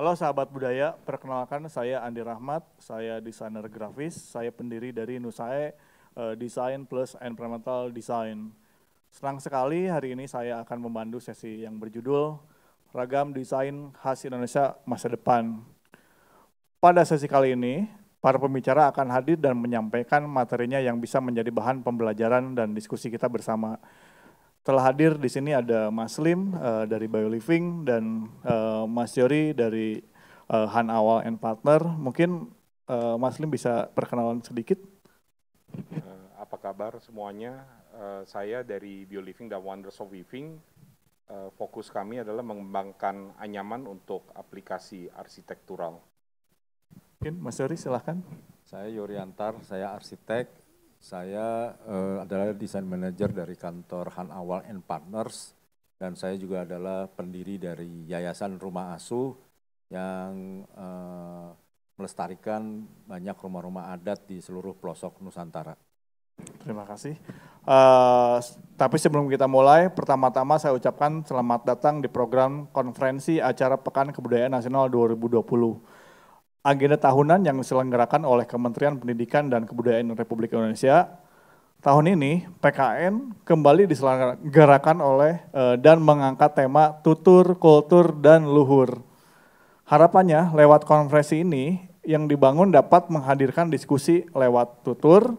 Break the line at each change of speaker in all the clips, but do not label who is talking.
Halo sahabat budaya, perkenalkan saya Andi Rahmat, saya desainer grafis, saya pendiri dari Nusae Design Plus Environmental Design. Senang sekali hari ini saya akan memandu sesi yang berjudul Ragam Desain Khas Indonesia Masa Depan. Pada sesi kali ini, para pembicara akan hadir dan menyampaikan materinya yang bisa menjadi bahan pembelajaran dan diskusi kita bersama. Telah hadir di sini ada Mas Lim dari BioLiving dan Mas Yori dari Han Awal and Partner. Mungkin Mas Lim bisa perkenalan sedikit.
Apa kabar semuanya? Saya dari BioLiving dan Wonders of Weaving. Fokus kami adalah mengembangkan anyaman untuk aplikasi arsitektural.
Mungkin Mas Yori silahkan.
Saya Yoriantar, saya arsitek. Saya adalah desain manager dari kantor Han Awal and Partners dan saya juga adalah pendiri dari Yayasan Rumah Asuh yang melestarikan banyak rumah-rumah adat di seluruh pelosok Nusantara.
Terima kasih. Tapi sebelum kita mulai, pertama-tama saya ucapkan selamat datang di program konferensi acara Pekan Kebudayaan Nasional 2020. Agenda tahunan yang diselenggarakan oleh Kementerian Pendidikan dan Kebudayaan Republik Indonesia. Tahun ini PKN kembali diselenggarakan oleh dan mengangkat tema tutur, kultur, dan luhur. Harapannya lewat konferensi ini yang dibangun dapat menghadirkan diskusi lewat tutur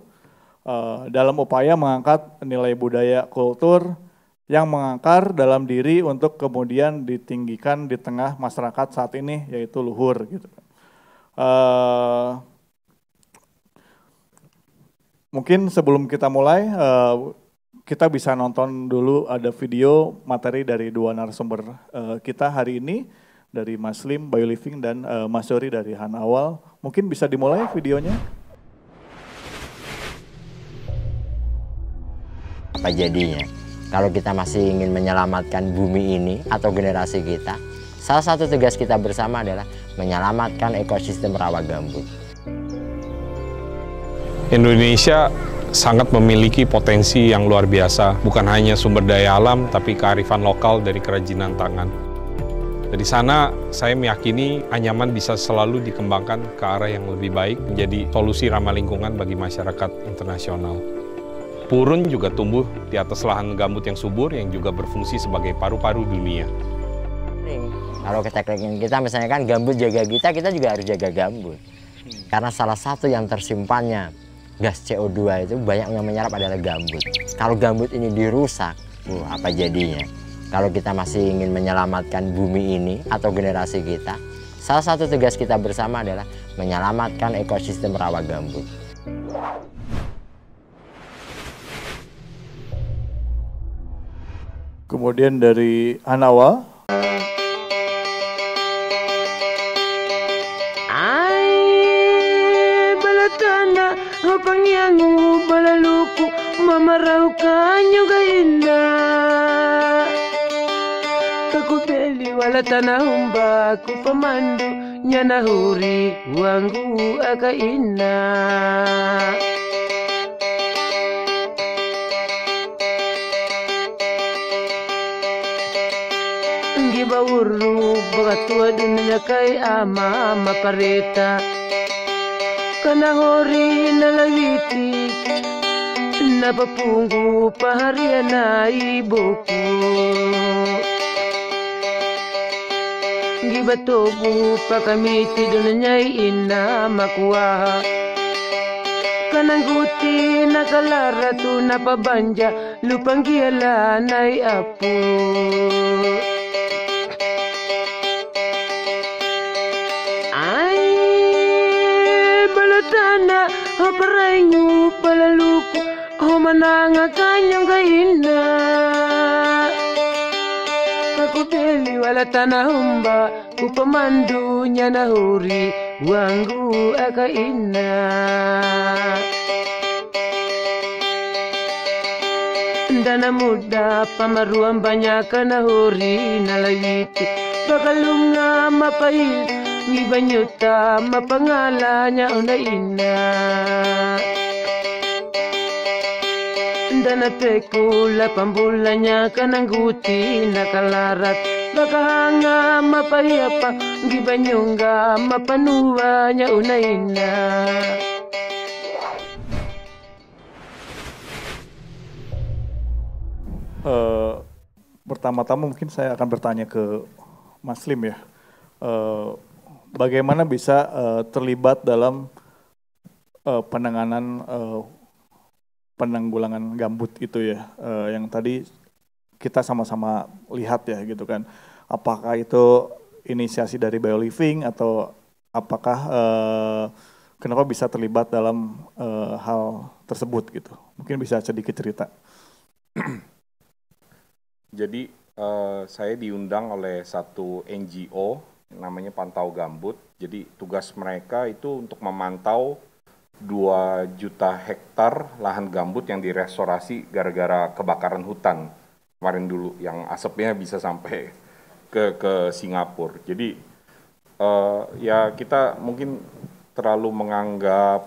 dalam upaya mengangkat nilai budaya kultur yang mengakar dalam diri untuk kemudian ditinggikan di tengah masyarakat saat ini, yaitu luhur gitu. Mungkin sebelum kita mulai, kita bisa nonton dulu ada video materi dari dua narasumber kita hari ini, dari Mas Lim, BioLiving, dan Mas Yori dari Han Awal. Mungkin bisa dimulai videonya.
Apa jadinya kalau kita masih ingin menyelamatkan bumi ini atau generasi kita? Salah satu tugas kita bersama adalah menyelamatkan ekosistem rawa gambut.
Indonesia sangat memiliki potensi yang luar biasa, bukan hanya sumber daya alam, tapi kearifan lokal dari kerajinan tangan. Dari sana, saya meyakini anyaman bisa selalu dikembangkan ke arah yang lebih baik, menjadi solusi ramah lingkungan bagi masyarakat internasional. Purun juga tumbuh di atas lahan gambut yang subur, yang juga berfungsi sebagai paru-paru dunia.
Kalau kita misalnya kan gambut jaga kita juga harus jaga gambut. Karena salah satu yang tersimpannya gas CO2 itu banyak yang menyerap adalah gambut. Kalau gambut ini dirusak, apa jadinya? Kalau kita masih ingin menyelamatkan bumi ini atau generasi kita, salah satu tugas kita bersama adalah menyelamatkan ekosistem rawa gambut.
Kemudian dari Han Awal.
Pangyangu balaluku mamarau kanyo gaina kakupeli wala tanahumba kupamandu nyanahuri wangu akaina ngibawuru bagatua dunia kai ama pareta kanahori nalawiti napapungu paharia na iboku gibatobu pakamiti dunyai ina makuaha kanangguti nakalaratu napabanja lupanggiala nai apu tana haparangu palaluku homananga kanyang gaina kakupeli wala tanahumba kupamandu nyanahuri wangu akaina ndana muda pamaruam banyak nahuri nalawiti bakalunga mapail ngibanyuta mapangalanya una ina ndana pekula pambulanya kanangguti nakalarat bakahanga mapayapa gibanyonga mapanuwanya unaina.
Pertama-tama mungkin saya akan bertanya ke Mas Lim ya, bagaimana bisa terlibat dalam penanggulangan gambut itu ya, yang tadi kita sama-sama lihat ya gitu kan, apakah itu inisiasi dari BioLiving atau apakah kenapa bisa terlibat dalam hal tersebut gitu, mungkin bisa sedikit cerita.
Jadi saya diundang oleh satu NGO namanya Pantau Gambut. Jadi tugas mereka itu untuk memantau 2 juta hektar lahan gambut yang direstorasi gara-gara kebakaran hutan kemarin dulu, yang asapnya bisa sampai ke Singapura. Jadi ya kita mungkin terlalu menganggap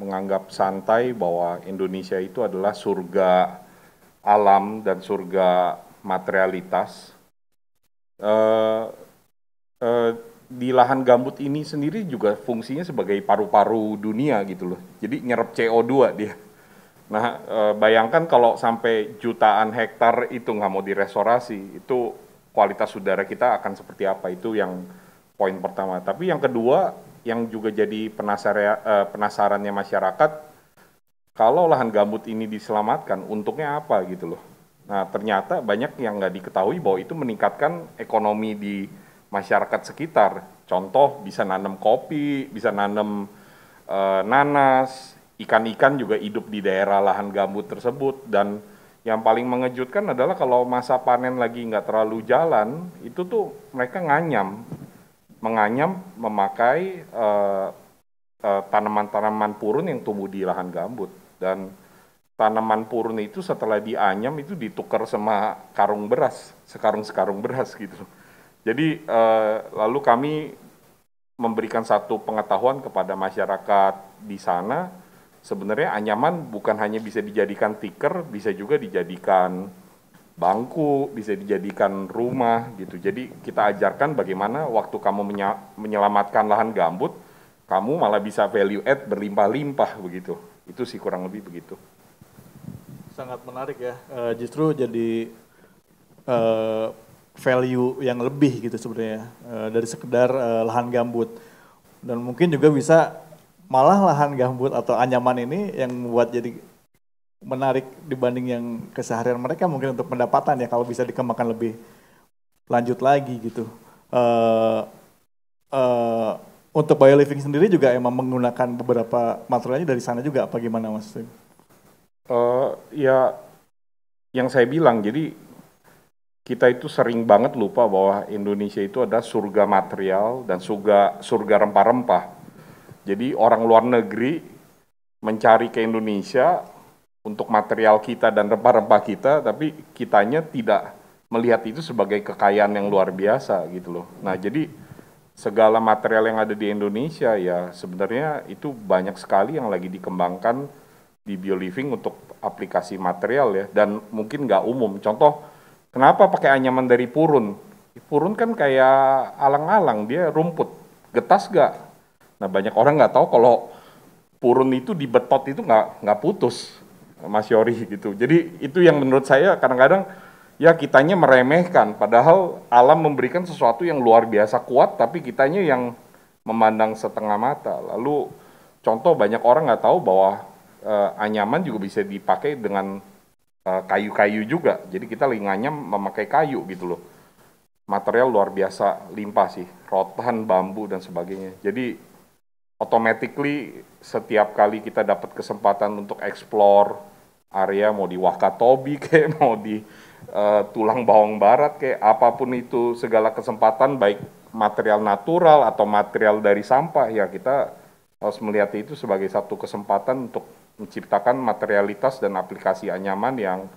menganggap santai bahwa Indonesia itu adalah surga alam dan surga materialitas. Di lahan gambut ini sendiri juga fungsinya sebagai paru-paru dunia gitu loh. Jadi nyerap CO2 dia. Nah, bayangkan kalau sampai jutaan hektar itu nggak mau direstorasi, itu kualitas udara kita akan seperti apa? Itu yang poin pertama. Tapi yang kedua, yang juga jadi penasarannya masyarakat, kalau lahan gambut ini diselamatkan, untungnya apa gitu loh. Nah, ternyata banyak yang nggak diketahui bahwa itu meningkatkan ekonomi di masyarakat sekitar. Contoh, bisa nanam kopi, bisa nanam nanas, ikan-ikan juga hidup di daerah lahan gambut tersebut. Dan yang paling mengejutkan adalah kalau masa panen lagi nggak terlalu jalan, itu tuh mereka menganyam memakai tanaman-tanaman purun yang tumbuh di lahan gambut. Dan tanaman purun itu setelah dianyam itu ditukar sama karung beras, sekarung-sekarung beras gitu. Jadi lalu kami memberikan satu pengetahuan kepada masyarakat di sana, sebenarnya anyaman bukan hanya bisa dijadikan tikar, bisa juga dijadikan bangku, bisa dijadikan rumah gitu. Jadi kita ajarkan bagaimana waktu kamu menyelamatkan lahan gambut, kamu malah bisa value add berlimpah-limpah begitu. Itu sih kurang lebih begitu.
Sangat menarik ya, justru jadi value yang lebih gitu sebenarnya dari sekedar lahan gambut. Dan mungkin juga bisa malah lahan gambut atau anyaman ini yang membuat jadi menarik dibanding yang keseharian mereka mungkin untuk pendapatan ya, kalau bisa dikembangkan lebih lanjut lagi gitu. Untuk BioLiving sendiri juga emang menggunakan beberapa materialnya dari sana juga, apa gimana Mas?
Ya, yang saya bilang, jadi kita itu sering banget lupa bahwa Indonesia itu ada surga material dan surga rempah-rempah. Jadi orang luar negeri mencari ke Indonesia untuk material kita dan rempah-rempah kita, tapi kitanya tidak melihat itu sebagai kekayaan yang luar biasa gitu loh. Nah, jadi segala material yang ada di Indonesia ya sebenarnya itu banyak sekali yang lagi dikembangkan di BioLiving untuk aplikasi material ya, dan mungkin nggak umum. Contoh, kenapa pakai anyaman dari purun? Purun kan kayak alang-alang, dia rumput, getas nggak? Nah, banyak orang nggak tahu kalau purun itu dibetot itu nggak putus, Mas Yori gitu. Jadi itu yang menurut saya kadang-kadang ya kitanya meremehkan, padahal alam memberikan sesuatu yang luar biasa kuat, tapi kitanya yang memandang setengah mata. Lalu contoh, banyak orang nggak tahu bahwa anyaman juga bisa dipakai dengan kayu-kayu juga. Jadi kita lagi nganyam memakai kayu gitu loh. Material luar biasa limpah sih, rotan, bambu dan sebagainya. Jadi automatically setiap kali kita dapat kesempatan untuk explore area, mau di Wakatobi kayak mau di Tulang Bawang Barat kayak apapun itu, segala kesempatan baik material natural atau material dari sampah, ya kita harus melihat itu sebagai satu kesempatan untuk menciptakan materialitas dan aplikasi anyaman yang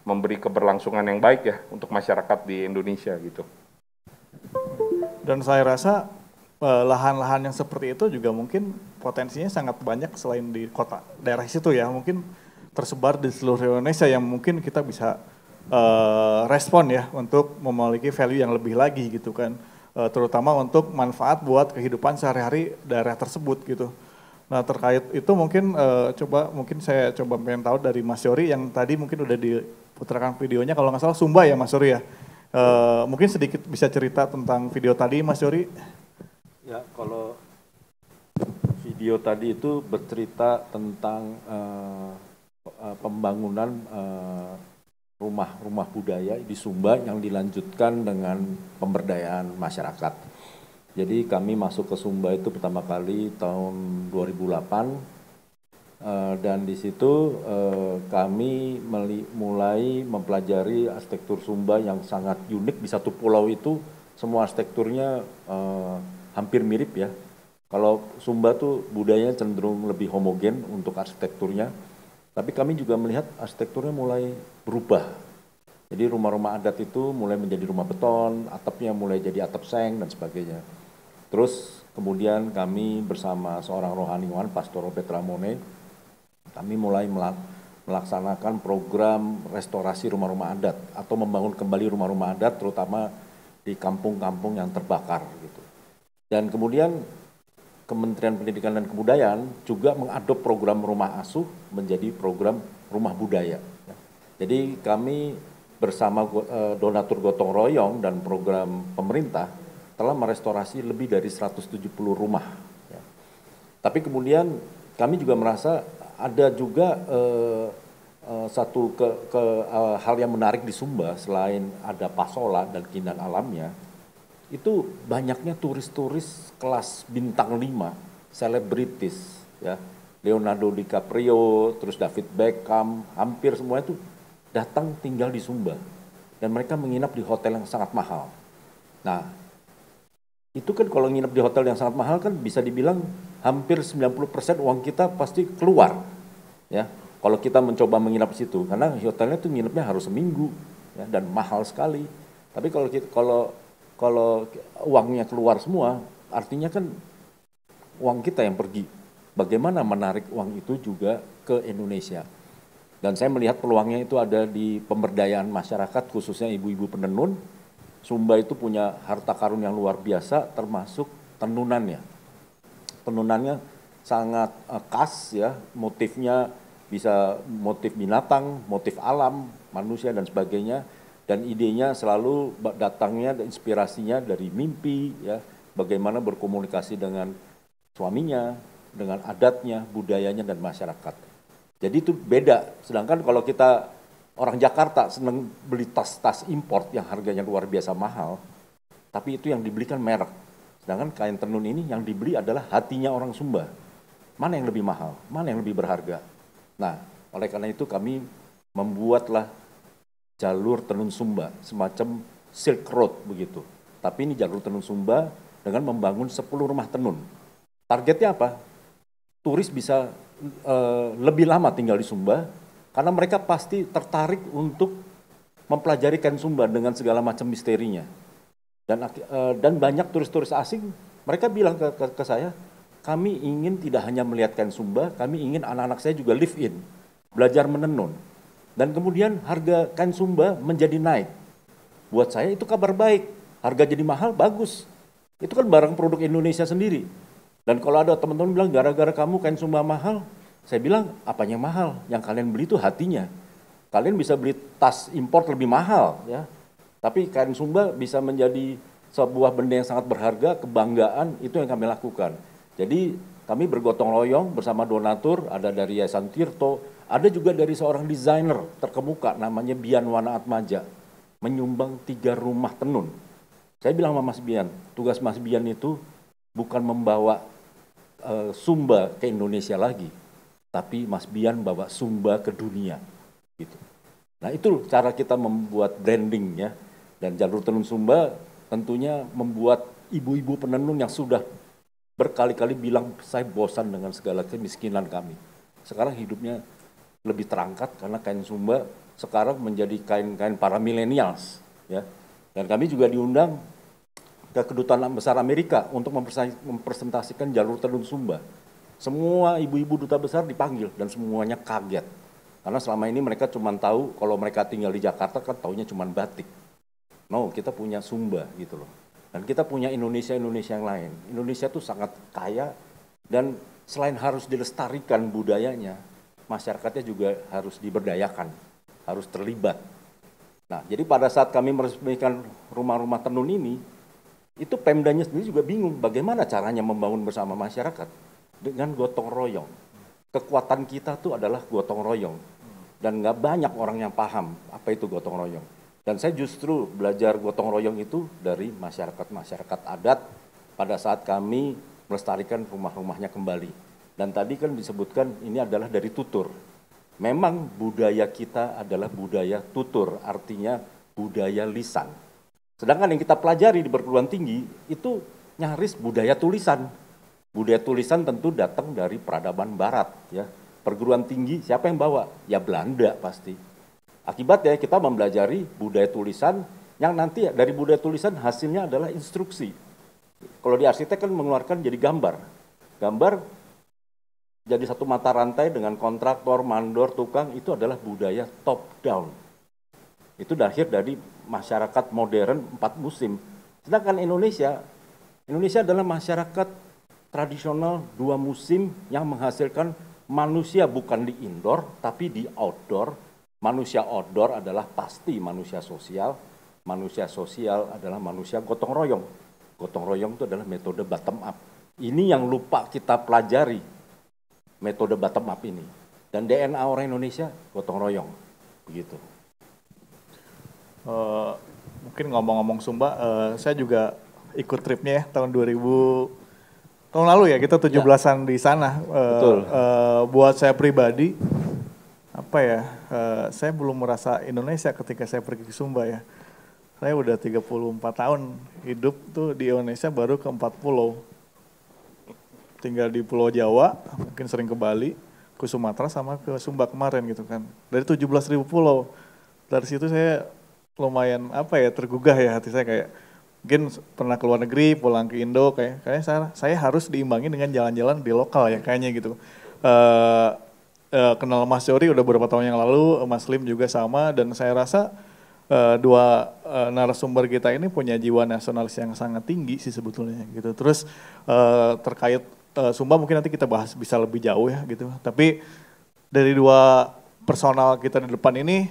memberi keberlangsungan yang baik ya untuk masyarakat di Indonesia gitu.
Dan saya rasa lahan-lahan yang seperti itu juga mungkin potensinya sangat banyak selain di kota daerah situ ya, mungkin tersebar di seluruh Indonesia yang mungkin kita bisa respon ya untuk memiliki value yang lebih lagi gitu kan, terutama untuk manfaat buat kehidupan sehari-hari daerah tersebut gitu. Nah terkait itu mungkin mungkin saya coba pengen tahu dari Mas Yory yang tadi mungkin udah diputarkan videonya kalau nggak salah Sumba ya Mas Yory ya. Mungkin sedikit bisa cerita tentang video tadi Mas Yory.
Ya, kalau video tadi itu bercerita tentang pembangunan rumah-rumah budaya di Sumba yang dilanjutkan dengan pemberdayaan masyarakat. Jadi kami masuk ke Sumba itu pertama kali tahun 2008 dan di situ kami mulai mempelajari arsitektur Sumba yang sangat unik. Di satu pulau itu semua arsitekturnya hampir mirip ya. Kalau Sumba tuh budayanya cenderung lebih homogen untuk arsitekturnya, tapi kami juga melihat arsitekturnya mulai berubah. Jadi rumah-rumah adat itu mulai menjadi rumah beton, atapnya mulai jadi atap seng dan sebagainya. Terus kemudian kami bersama seorang rohaniwan, Pastor Robert Ramone, kami mulai melaksanakan program restorasi rumah-rumah adat atau membangun kembali rumah-rumah adat terutama di kampung-kampung yang terbakar gitu. Dan kemudian Kementerian Pendidikan dan Kebudayaan juga mengadop program rumah asuh menjadi program rumah budaya. Jadi kami bersama donatur gotong royong dan program pemerintah telah merestorasi lebih dari 170 rumah. Tapi kemudian kami juga merasa ada juga hal yang menarik di Sumba selain ada pasola dan keindahan alamnya. Itu banyaknya turis-turis kelas bintang 5, selebritis, ya, Leonardo DiCaprio, terus David Beckham, hampir semua itu datang tinggal di Sumba. Dan mereka menginap di hotel yang sangat mahal. Nah, itu kan kalau nginap di hotel yang sangat mahal kan bisa dibilang hampir 90% uang kita pasti keluar. Ya, kalau kita mencoba menginap di situ, karena hotelnya tuh nginapnya harus seminggu, ya, dan mahal sekali. Tapi kalau uangnya keluar semua, artinya kan uang kita yang pergi. Bagaimana menarik uang itu juga ke Indonesia. Dan saya melihat peluangnya itu ada di pemberdayaan masyarakat, khususnya ibu-ibu penenun. Sumba itu punya harta karun yang luar biasa, termasuk tenunannya. Tenunannya sangat khas ya, motifnya bisa motif binatang, motif alam, manusia dan sebagainya. Dan idenya selalu datangnya dan inspirasinya dari mimpi, ya, bagaimana berkomunikasi dengan suaminya, dengan adatnya, budayanya, dan masyarakat. Jadi itu beda, sedangkan kalau kita orang Jakarta senang beli tas-tas import yang harganya luar biasa mahal, tapi itu yang dibeli kan merek. Sedangkan kain tenun ini yang dibeli adalah hatinya orang Sumba. Mana yang lebih mahal, mana yang lebih berharga. Nah, oleh karena itu kami membuatlah jalur tenun Sumba, semacam Silk Road begitu. Tapi ini jalur tenun Sumba dengan membangun 10 rumah tenun. Targetnya apa? Turis bisa lebih lama tinggal di Sumba, karena mereka pasti tertarik untuk mempelajari kain Sumba dengan segala macam misterinya. Dan banyak turis-turis asing, mereka bilang ke saya, kami ingin tidak hanya melihat kain Sumba, kami ingin anak-anak saya juga live in, belajar menenun. Dan kemudian harga kain Sumba menjadi naik. Buat saya itu kabar baik. Harga jadi mahal, bagus. Itu kan barang produk Indonesia sendiri. Dan kalau ada teman-teman bilang, gara-gara kamu kain Sumba mahal, saya bilang, apanya mahal? Yang kalian beli itu hatinya. Kalian bisa beli tas import lebih mahal, ya. Tapi kain Sumba bisa menjadi sebuah benda yang sangat berharga, kebanggaan, itu yang kami lakukan. Jadi kami bergotong royong bersama donatur, ada dari Yayasan Tirto, ada juga dari seorang desainer terkemuka namanya Bian Wana Atmaja, menyumbang 3 rumah tenun. Saya bilang sama Mas Bian, tugas Mas Bian itu bukan membawa Sumba ke Indonesia lagi, tapi Mas Bian bawa Sumba ke dunia. Gitu. Nah itu cara kita membuat branding ya. Dan jalur tenun Sumba tentunya membuat ibu-ibu penenun yang sudah berkali-kali bilang saya bosan dengan segala kemiskinan kami. Sekarang hidupnya lebih terangkat karena kain Sumba sekarang menjadi kain-kain para millennials, ya. Dan kami juga diundang ke Kedutaan Besar Amerika untuk mempresentasikan jalur tenun Sumba. Semua ibu-ibu duta besar dipanggil dan semuanya kaget. Karena selama ini mereka cuma tahu kalau mereka tinggal di Jakarta kan taunya cuma batik. No, kita punya Sumba gitu loh. Dan kita punya Indonesia yang lain. Indonesia tuh sangat kaya dan selain harus dilestarikan budayanya, masyarakatnya juga harus diberdayakan, harus terlibat. Nah, jadi pada saat kami meresmikan rumah-rumah tenun ini, itu Pemdanya sendiri juga bingung bagaimana caranya membangun bersama masyarakat dengan gotong royong. Kekuatan kita tuh adalah gotong royong. Dan nggak banyak orang yang paham apa itu gotong royong. Dan saya justru belajar gotong royong itu dari masyarakat adat pada saat kami melestarikan rumah-rumahnya kembali. Dan tadi kan disebutkan ini adalah dari tutur. Memang budaya kita adalah budaya tutur, artinya budaya lisan. Sedangkan yang kita pelajari di perguruan tinggi itu nyaris budaya tulisan. Budaya tulisan tentu datang dari peradaban barat, ya. Perguruan tinggi siapa yang bawa? Ya Belanda pasti. Akibatnya kita mempelajari budaya tulisan yang nanti dari budaya tulisan hasilnya adalah instruksi. Kalau di arsitek kan mengeluarkan jadi gambar. Gambar jadi satu mata rantai dengan kontraktor, mandor, tukang, itu adalah budaya top down. Itu lahir dari masyarakat modern 4 musim. Sedangkan Indonesia adalah masyarakat tradisional 2 musim yang menghasilkan manusia bukan di indoor tapi di outdoor. Manusia outdoor adalah pasti manusia sosial. Manusia sosial adalah manusia gotong royong. Gotong royong itu adalah metode bottom up. Ini yang lupa kita pelajari, metode bottom up ini. Dan DNA orang Indonesia gotong royong. Begitu.
Mungkin ngomong-ngomong Sumba, saya juga ikut tripnya ya tahun 2000. Tahun lalu ya kita 17-an di sana.
Betul.
Buat saya pribadi, saya belum merasa Indonesia ketika saya pergi ke Sumba ya. Saya udah 34 tahun hidup tuh di Indonesia, baru ke 4 pulau. Tinggal di Pulau Jawa, mungkin sering ke Bali, ke Sumatera sama ke Sumba kemarin gitu kan. Dari 17.000 pulau. Dari situ saya lumayan tergugah ya hati saya, kayak mungkin pernah ke luar negeri, pulang ke Indo, kayaknya saya harus diimbangi dengan jalan-jalan di lokal ya kayaknya gitu. Kenal Mas Yori udah beberapa tahun yang lalu, Mas Lim juga sama, dan saya rasa dua narasumber kita ini punya jiwa nasionalis yang sangat tinggi sih sebetulnya gitu. Terus terkait Sumba mungkin nanti kita bahas bisa lebih jauh ya gitu. Tapi dari 2 personal kita di depan ini,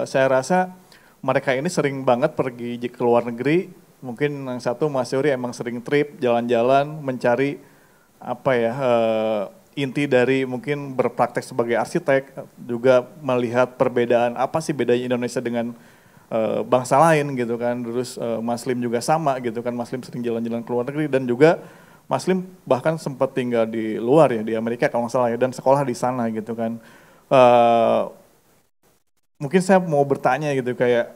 saya rasa mereka ini sering banget pergi ke luar negeri. Mungkin yang satu Mas Yori emang sering trip, jalan-jalan, mencari inti dari mungkin berpraktek sebagai arsitek, juga melihat perbedaan apa sih bedanya Indonesia dengan bangsa lain gitu kan. Terus Mas Lim juga sama gitu kan, Mas Lim sering jalan-jalan ke luar negeri, dan juga Mas Lim bahkan sempat tinggal di luar ya, di Amerika kalau nggak salah ya, dan sekolah di sana gitu kan. Mungkin saya mau bertanya gitu kayak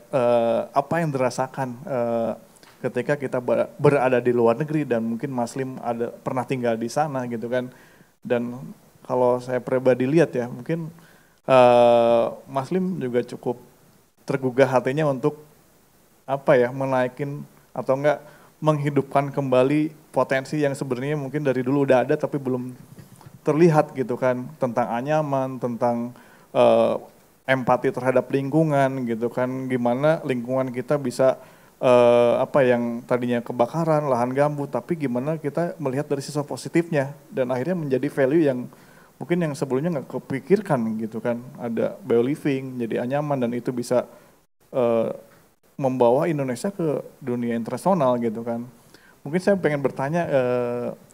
apa yang dirasakan ketika kita berada di luar negeri, dan mungkin Mas Lim pernah tinggal di sana gitu kan. Dan kalau saya pribadi lihat ya, mungkin Mas Lim juga cukup tergugah hatinya untuk menaikin atau enggak menghidupkan kembali potensi yang sebenarnya mungkin dari dulu udah ada tapi belum terlihat gitu kan, tentang anyaman, tentang empati terhadap lingkungan gitu kan, gimana lingkungan kita bisa yang tadinya kebakaran, lahan gambut, tapi gimana kita melihat dari sisi positifnya dan akhirnya menjadi value yang mungkin yang sebelumnya nggak kepikirkan gitu kan. Ada bioliving, jadi anyaman, dan itu bisa membawa Indonesia ke dunia internasional gitu kan. Mungkin saya pengen bertanya,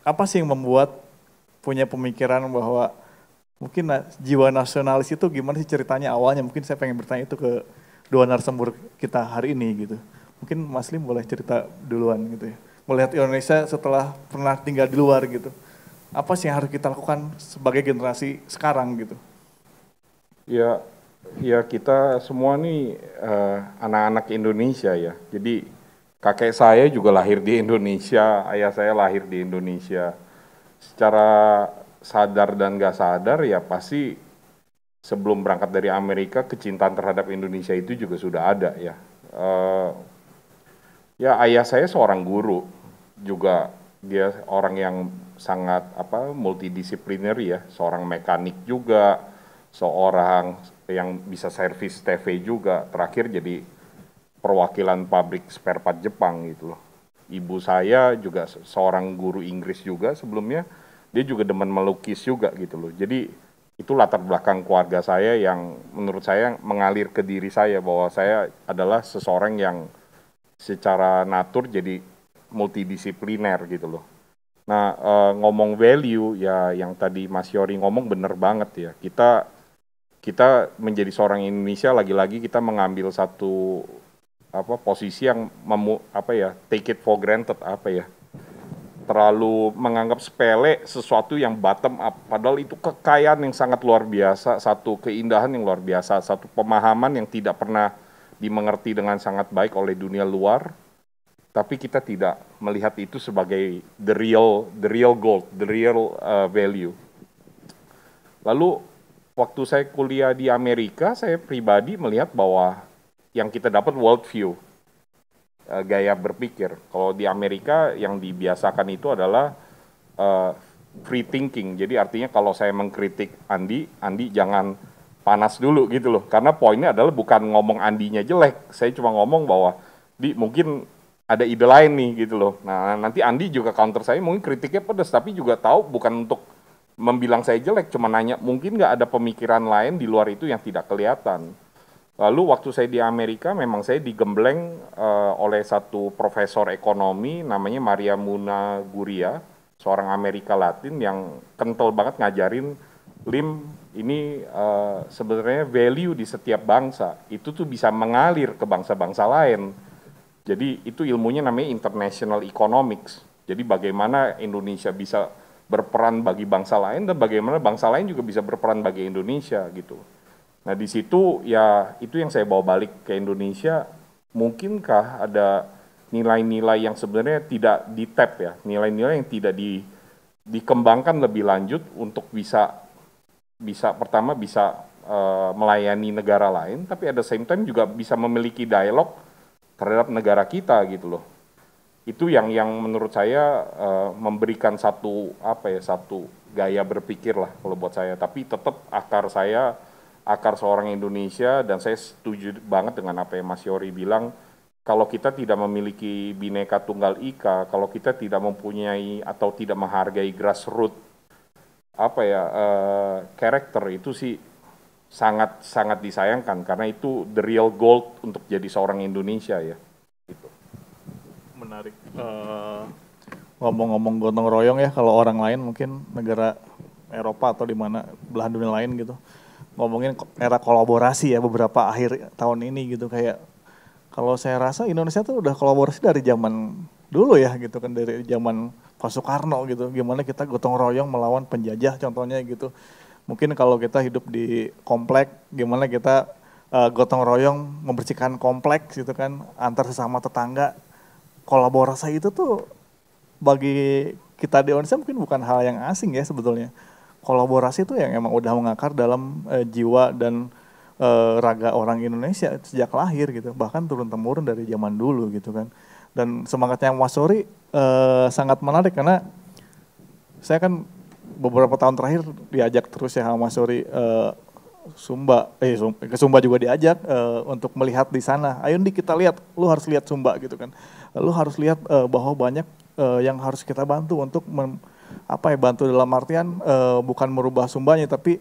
apa sih yang membuat punya pemikiran bahwa mungkin jiwa nasionalis itu gimana sih ceritanya awalnya? Mungkin saya pengen bertanya itu ke 2 narasumber kita hari ini gitu. Mungkin Mas Lim boleh cerita duluan gitu ya. Melihat Indonesia setelah pernah tinggal di luar gitu. Apa sih yang harus kita lakukan sebagai generasi sekarang gitu?
Ya kita semua nih anak-anak Indonesia ya. Jadi kakek saya juga lahir di Indonesia, ayah saya lahir di Indonesia. Secara sadar dan gak sadar ya pasti sebelum berangkat dari Amerika kecintaan terhadap Indonesia itu juga sudah ada ya. Ya ayah saya seorang guru, juga dia orang yang sangat multidisipliner ya, seorang mekanik juga, seorang yang bisa servis TV juga, terakhir jadi perwakilan pabrik spare part Jepang gitu loh. Ibu saya juga seorang guru Inggris juga sebelumnya, dia juga demen melukis juga gitu loh. Jadi itu latar belakang keluarga saya yang menurut saya mengalir ke diri saya bahwa saya adalah seseorang yang secara natur jadi multidisipliner gitu loh. Nah, ngomong value ya yang tadi Mas Yori ngomong bener banget ya. Kita menjadi seorang Indonesia lagi-lagi kita mengambil satu posisi yang take it for granted terlalu menganggap sepele sesuatu yang bottom up, padahal itu kekayaan yang sangat luar biasa, satu keindahan yang luar biasa, satu pemahaman yang tidak pernah dimengerti dengan sangat baik oleh dunia luar, tapi kita tidak melihat itu sebagai the real gold, the real value. Lalu waktu saya kuliah di Amerika, saya pribadi melihat bahwa yang kita dapat world view, gaya berpikir. Kalau di Amerika yang dibiasakan itu adalah free thinking. Jadi artinya kalau saya mengkritik Andi jangan panas dulu gitu loh. Karena poinnya adalah bukan ngomong Andinya jelek. Saya cuma ngomong bahwa mungkin ada ide lain nih gitu loh. Nah nanti Andi juga counter saya, mungkin kritiknya pedas, tapi juga tahu bukan untuk membilang saya jelek, cuma nanya mungkin nggak ada pemikiran lain di luar itu yang tidak kelihatan. Lalu waktu saya di Amerika memang saya digembleng oleh satu profesor ekonomi namanya Maria Muna Guria, seorang Amerika Latin yang kental banget ngajarin, Lim, ini sebenarnya value di setiap bangsa itu tuh bisa mengalir ke bangsa-bangsa lain. Jadi itu ilmunya namanya international economics. Jadi bagaimana Indonesia bisa berperan bagi bangsa lain dan bagaimana bangsa lain juga bisa berperan bagi Indonesia gitu. Nah di situ ya itu yang saya bawa balik ke Indonesia. Mungkinkah ada nilai-nilai yang sebenarnya tidak di-tap ya, nilai-nilai yang tidak dikembangkan lebih lanjut untuk bisa pertama bisa melayani negara lain, tapi at the same time juga bisa memiliki dialog terhadap negara kita gitu loh. Itu yang menurut saya memberikan satu gaya berpikir lah kalau buat saya. Tapi tetap akar seorang Indonesia, dan saya setuju banget dengan apa yang Mas Yori bilang, kalau kita tidak memiliki Bhinneka Tunggal Ika, kalau kita tidak mempunyai atau tidak menghargai grassroots karakter, itu sih sangat disayangkan karena itu the real gold untuk jadi seorang Indonesia ya. Gitu.
Menarik. Ngomong-ngomong gotong royong ya, kalau orang lain mungkin negara Eropa atau di mana belahan dunia lain gitu, ngomongin era kolaborasi ya beberapa akhir tahun ini gitu, kayak kalau saya rasa Indonesia tuh udah kolaborasi dari zaman dulu ya gitu kan, dari zaman Pak Soekarno gitu, gimana kita gotong royong melawan penjajah contohnya gitu. Mungkin kalau kita hidup di komplek, gimana kita gotong royong membersihkan kompleks gitu kan, antar sesama tetangga. Kolaborasi itu tuh bagi kita di Indonesia mungkin bukan hal yang asing ya sebetulnya. Kolaborasi itu yang emang udah mengakar dalam jiwa dan raga orang Indonesia sejak lahir gitu, bahkan turun-temurun dari zaman dulu gitu kan. Dan semangatnya Mas Yori sangat menarik karena saya kan beberapa tahun terakhir diajak terus ya Mas Yori ke Sumba juga diajak untuk melihat di sana. Ayo Ndi kita lihat, lu harus lihat Sumba gitu kan. Lu harus lihat bahwa banyak yang harus kita bantu untuk bantu dalam artian bukan merubah Sumbanya, tapi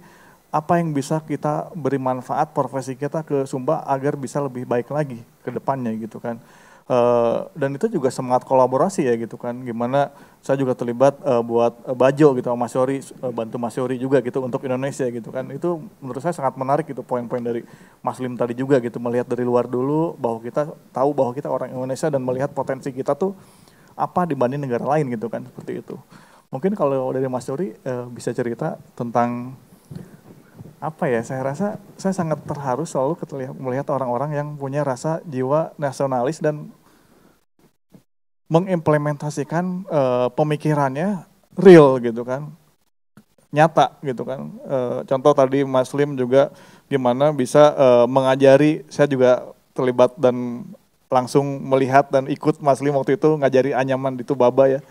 apa yang bisa kita beri manfaat profesi kita ke Sumba agar bisa lebih baik lagi ke depannya gitu kan. Dan itu juga semangat kolaborasi ya gitu kan, gimana saya juga terlibat buat Bajo gitu sama Mas Yori, bantu Mas Yori juga gitu untuk Indonesia gitu kan. Itu menurut saya sangat menarik gitu, poin-poin dari Mas Lim tadi juga gitu, melihat dari luar dulu bahwa kita tahu bahwa kita orang Indonesia dan melihat potensi kita tuh apa dibanding negara lain gitu kan, seperti itu. Mungkin kalau dari Mas Yori bisa cerita tentang saya rasa saya sangat terharu selalu melihat orang-orang yang punya rasa jiwa nasionalis dan mengimplementasikan pemikirannya real gitu kan, nyata gitu kan. Contoh tadi Mas Lim juga gimana bisa mengajari, saya juga terlibat dan langsung melihat dan ikut Mas Lim waktu itu ngajari anyaman di Tubaba ya.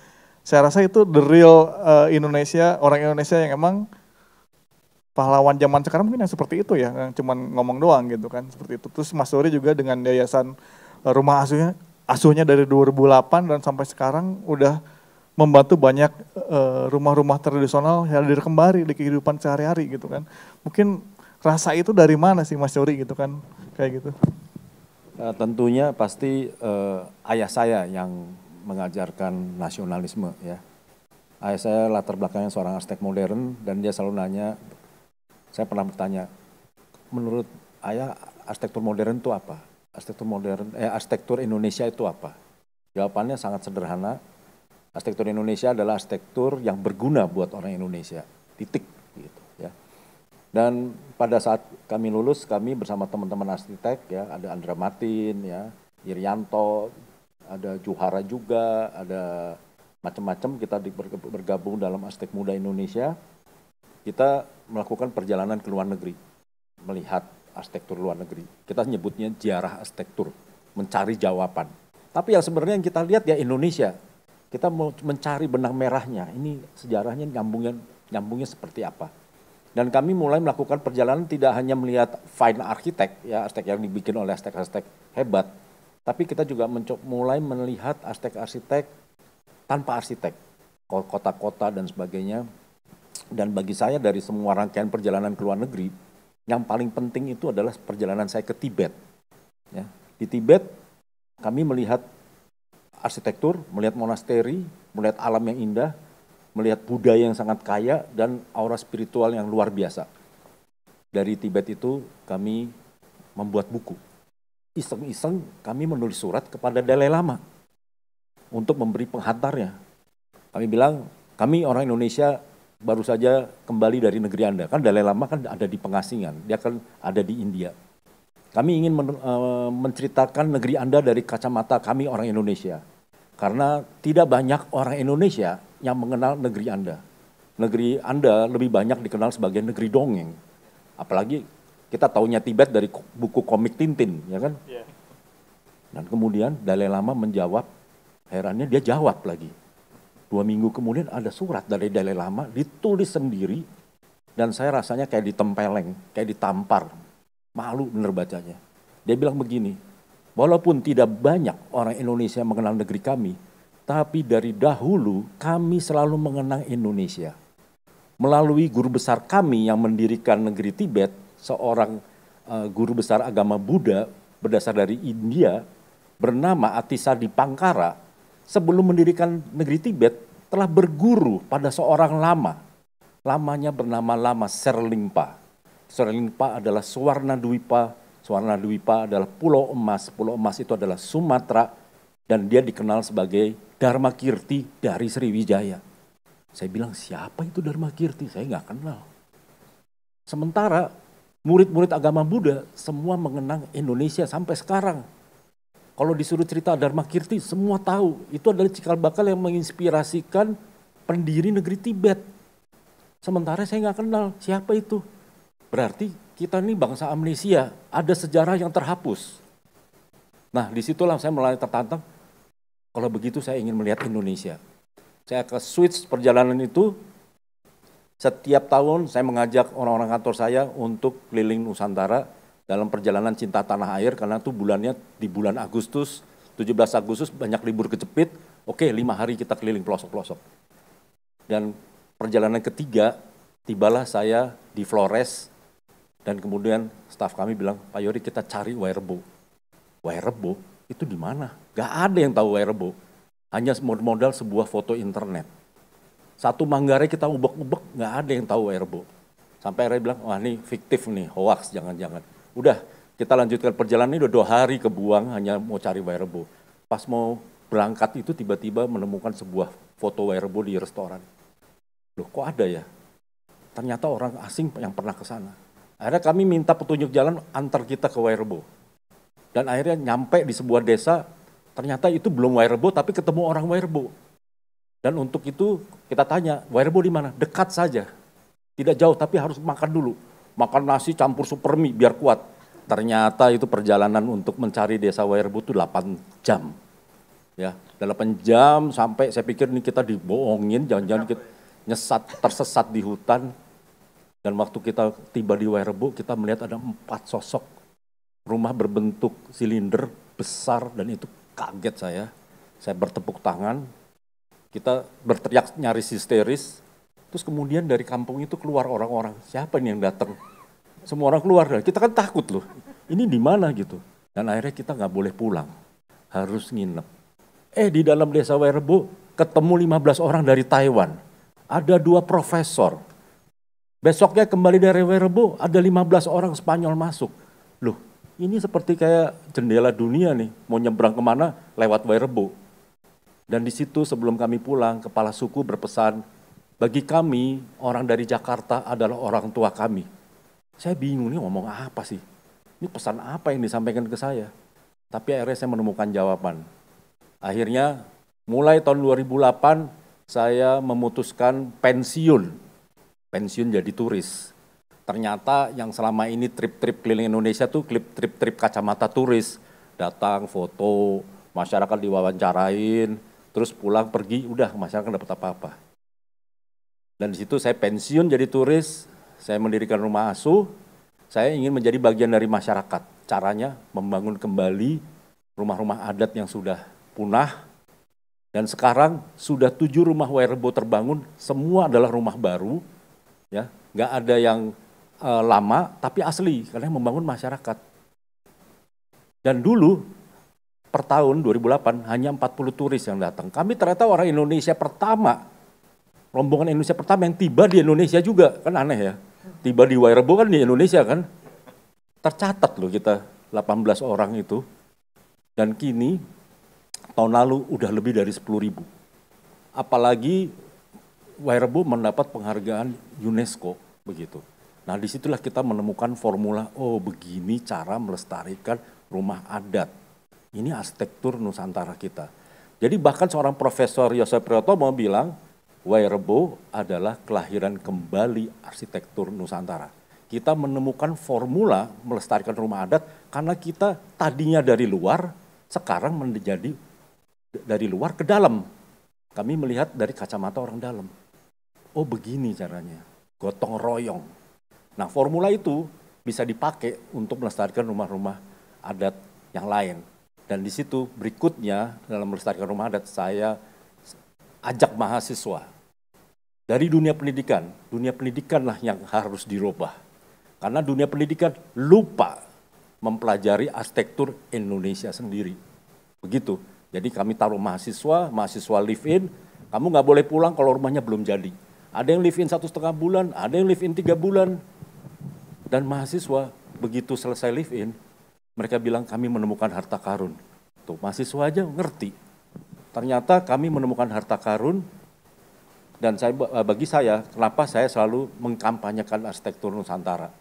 Saya rasa itu the real Indonesia, orang Indonesia yang emang pahlawan zaman sekarang mungkin yang seperti itu ya, yang cuman ngomong doang gitu kan, seperti itu. Terus Mas Dori juga dengan yayasan rumah asuhnya dari 2008 dan sampai sekarang udah membantu banyak rumah-rumah tradisional hadir kembali di kehidupan sehari-hari gitu kan. Mungkin rasa itu dari mana sih Mas Dori gitu kan, kayak gitu?
Tentunya pasti ayah saya yang mengajarkan nasionalisme ya. Ayah saya latar belakangnya seorang arsitek modern dan dia selalu nanya, saya pernah bertanya, menurut ayah arsitektur modern itu apa? Arsitektur Indonesia itu apa? Jawabannya sangat sederhana. Arsitektur Indonesia adalah arsitektur yang berguna buat orang Indonesia. Titik gitu ya. Dan pada saat kami lulus, kami bersama teman-teman arsitek ya, ada Andra Matin ya, Irianto, ada Juhara juga, ada macam-macam, kita bergabung dalam Arsitek Muda Indonesia. Kita melakukan perjalanan ke luar negeri, melihat arsitektur luar negeri. Kita nyebutnya ziarah arsitektur, mencari jawaban. Tapi yang sebenarnya yang kita lihat ya Indonesia. Kita mau mencari benang merahnya, ini sejarahnya nyambungnya seperti apa. Dan kami mulai melakukan perjalanan tidak hanya melihat fine arsitek, ya arsitek yang dibikin oleh arsitek-arsitek hebat, tapi kita juga mulai melihat arsitek-arsitek tanpa arsitek, kota-kota dan sebagainya. Dan bagi saya dari semua rangkaian perjalanan ke luar negeri, yang paling penting itu adalah perjalanan saya ke Tibet. Ya. Di Tibet kami melihat arsitektur, melihat monasteri, melihat alam yang indah, melihat budaya yang sangat kaya dan aura spiritual yang luar biasa. Dari Tibet itu kami membuat buku. Iseng-iseng kami menulis surat kepada Dalai Lama untuk memberi penghantarnya. Kami bilang, kami orang Indonesia baru saja kembali dari negeri Anda. Kan Dalai Lama kan ada di pengasingan, dia kan ada di India. Kami ingin menceritakan negeri Anda dari kacamata kami orang Indonesia. Karena tidak banyak orang Indonesia yang mengenal negeri Anda. Negeri Anda lebih banyak dikenal sebagai negeri dongeng. Apalagi kita taunya Tibet dari buku komik Tintin, ya kan? Yeah. Dan kemudian Dalai Lama menjawab, herannya dia jawab lagi. 2 minggu kemudian ada surat dari Dalai Lama, ditulis sendiri, dan saya rasanya kayak ditempeleng, kayak ditampar. Malu bener bacanya. Dia bilang begini, walaupun tidak banyak orang Indonesia mengenal negeri kami, tapi dari dahulu kami selalu mengenang Indonesia. Melalui guru besar kami yang mendirikan negeri Tibet, seorang guru besar agama Buddha berdasar dari India, bernama Atisadi Pangkara, sebelum mendirikan negeri Tibet, telah berguru pada seorang lama. Lamanya bernama Lama Serlingpa. Serlingpa adalah Suwarna Dwipa. Suwarna Dwipa adalah Pulau Emas. Pulau Emas itu adalah Sumatera. Dan dia dikenal sebagai Dharma Kirti dari Sriwijaya. Saya bilang, siapa itu Dharma Kirti? Saya nggak kenal. Sementara murid-murid agama Buddha semua mengenang Indonesia sampai sekarang. Kalau disuruh cerita Dharma Kirti, semua tahu. Itu adalah cikal bakal yang menginspirasikan pendiri negeri Tibet. Sementara saya nggak kenal siapa itu. Berarti kita ini bangsa amnesia, ada sejarah yang terhapus. Nah disitulah saya mulai tertantang, kalau begitu saya ingin melihat Indonesia. Saya ke switch perjalanan itu, setiap tahun saya mengajak orang-orang kantor saya untuk keliling Nusantara, dalam perjalanan cinta tanah air, karena itu bulannya di bulan Agustus, 17 Agustus banyak libur kejepit, oke 5 hari kita keliling pelosok-pelosok. Dan perjalanan ketiga, tibalah saya di Flores, dan kemudian staf kami bilang, Pak Yoris kita cari Wairebo. Wairebo itu di mana? Gak ada yang tahu Wairebo, hanya modal sebuah foto internet. Satu Manggarai kita ubek-ubek, gak ada yang tahu Wairebo. Sampai akhirnya bilang, wah ini fiktif nih, hoax, jangan-jangan. Udah, kita lanjutkan perjalanan ini udah 2 hari kebuang hanya mau cari Wairebo. Pas mau berangkat itu tiba-tiba menemukan sebuah foto Wairebo di restoran. Loh kok ada ya? Ternyata orang asing yang pernah ke sana. Akhirnya kami minta petunjuk jalan antar kita ke Wairebo. Dan akhirnya nyampe di sebuah desa, ternyata itu belum Wairebo tapi ketemu orang Wairebo. Dan untuk itu kita tanya, Wairebo di mana? Dekat saja. Tidak jauh tapi harus makan dulu. Makan nasi campur super mie biar kuat. Ternyata itu perjalanan untuk mencari desa Wairebo itu 8 jam. Ya, 8 jam sampai saya pikir ini kita dibohongin, jangan-jangan kita tersesat di hutan. Dan waktu kita tiba di Wairebo, kita melihat ada 4 sosok rumah berbentuk silinder besar, dan itu kaget saya. Saya bertepuk tangan, kita berteriak nyaris histeris. Terus kemudian dari kampung itu keluar orang-orang, siapa ini yang datang? Semua orang keluar, kita kan takut loh, ini di mana gitu. Dan akhirnya kita nggak boleh pulang, harus nginep. Di dalam desa Wairebo ketemu 15 orang dari Taiwan, ada 2 profesor. Besoknya kembali dari Wairebo, ada 15 orang Spanyol masuk. Loh, ini seperti kayak jendela dunia nih, mau nyebrang kemana lewat Wairebo. Dan di situ sebelum kami pulang, kepala suku berpesan, bagi kami orang dari Jakarta adalah orang tua kami. Saya bingung nih ngomong apa sih? Ini pesan apa yang disampaikan ke saya? Tapi akhirnya saya menemukan jawaban. Akhirnya mulai tahun 2008 saya memutuskan pensiun jadi turis. Ternyata yang selama ini trip-trip keliling Indonesia tuh trip-trip kacamata turis. Datang, foto, masyarakat diwawancarain, terus pulang pergi, udah masyarakat dapat apa-apa. Dan di situ saya pensiun jadi turis, saya mendirikan rumah asuh, saya ingin menjadi bagian dari masyarakat. Caranya membangun kembali rumah-rumah adat yang sudah punah. Dan sekarang sudah 7 rumah Wairebo terbangun, semua adalah rumah baru. Ya, nggak ada yang lama, tapi asli, karena membangun masyarakat. Dan dulu, per tahun 2008, hanya 40 turis yang datang. Kami ternyata orang Indonesia pertama, rombongan Indonesia pertama yang tiba di Indonesia juga, kan aneh ya. Tiba di Wairebo kan di Indonesia kan. Tercatat loh kita 18 orang itu. Dan kini tahun lalu udah lebih dari 10.000. Apalagi Wairebo mendapat penghargaan UNESCO begitu. Nah disitulah kita menemukan formula, begini cara melestarikan rumah adat. Ini arsitektur Nusantara kita. Jadi bahkan seorang Profesor Yosef Priyotomo bilang, Wairebo adalah kelahiran kembali arsitektur Nusantara. Kita menemukan formula melestarikan rumah adat karena kita tadinya dari luar, sekarang menjadi dari luar ke dalam. Kami melihat dari kacamata orang dalam. Begini caranya, gotong royong. Nah formula itu bisa dipakai untuk melestarikan rumah-rumah adat yang lain. Dan di situ berikutnya dalam melestarikan rumah adat saya ajak mahasiswa dari dunia pendidikanlah yang harus dirubah. Karena dunia pendidikan lupa mempelajari arsitektur Indonesia sendiri. Begitu. Jadi kami taruh mahasiswa live in, kamu nggak boleh pulang kalau rumahnya belum jadi. Ada yang live in 1,5 bulan, ada yang live in 3 bulan. Dan mahasiswa begitu selesai live in, mereka bilang kami menemukan harta karun. Tuh mahasiswa aja ngerti. Ternyata kami menemukan harta karun, dan bagi saya, kenapa saya selalu mengkampanyekan arsitektur Nusantara.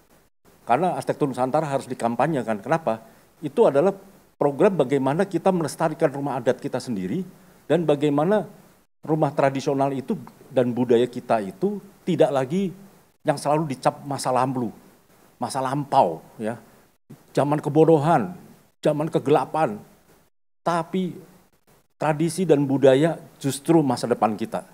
Karena arsitektur Nusantara harus dikampanyekan. Kenapa? Itu adalah program bagaimana kita melestarikan rumah adat kita sendiri, dan bagaimana rumah tradisional itu dan budaya kita itu tidak lagi yang selalu dicap masa lampau, ya, zaman kebodohan, zaman kegelapan. Tapi tradisi dan budaya justru masa depan kita.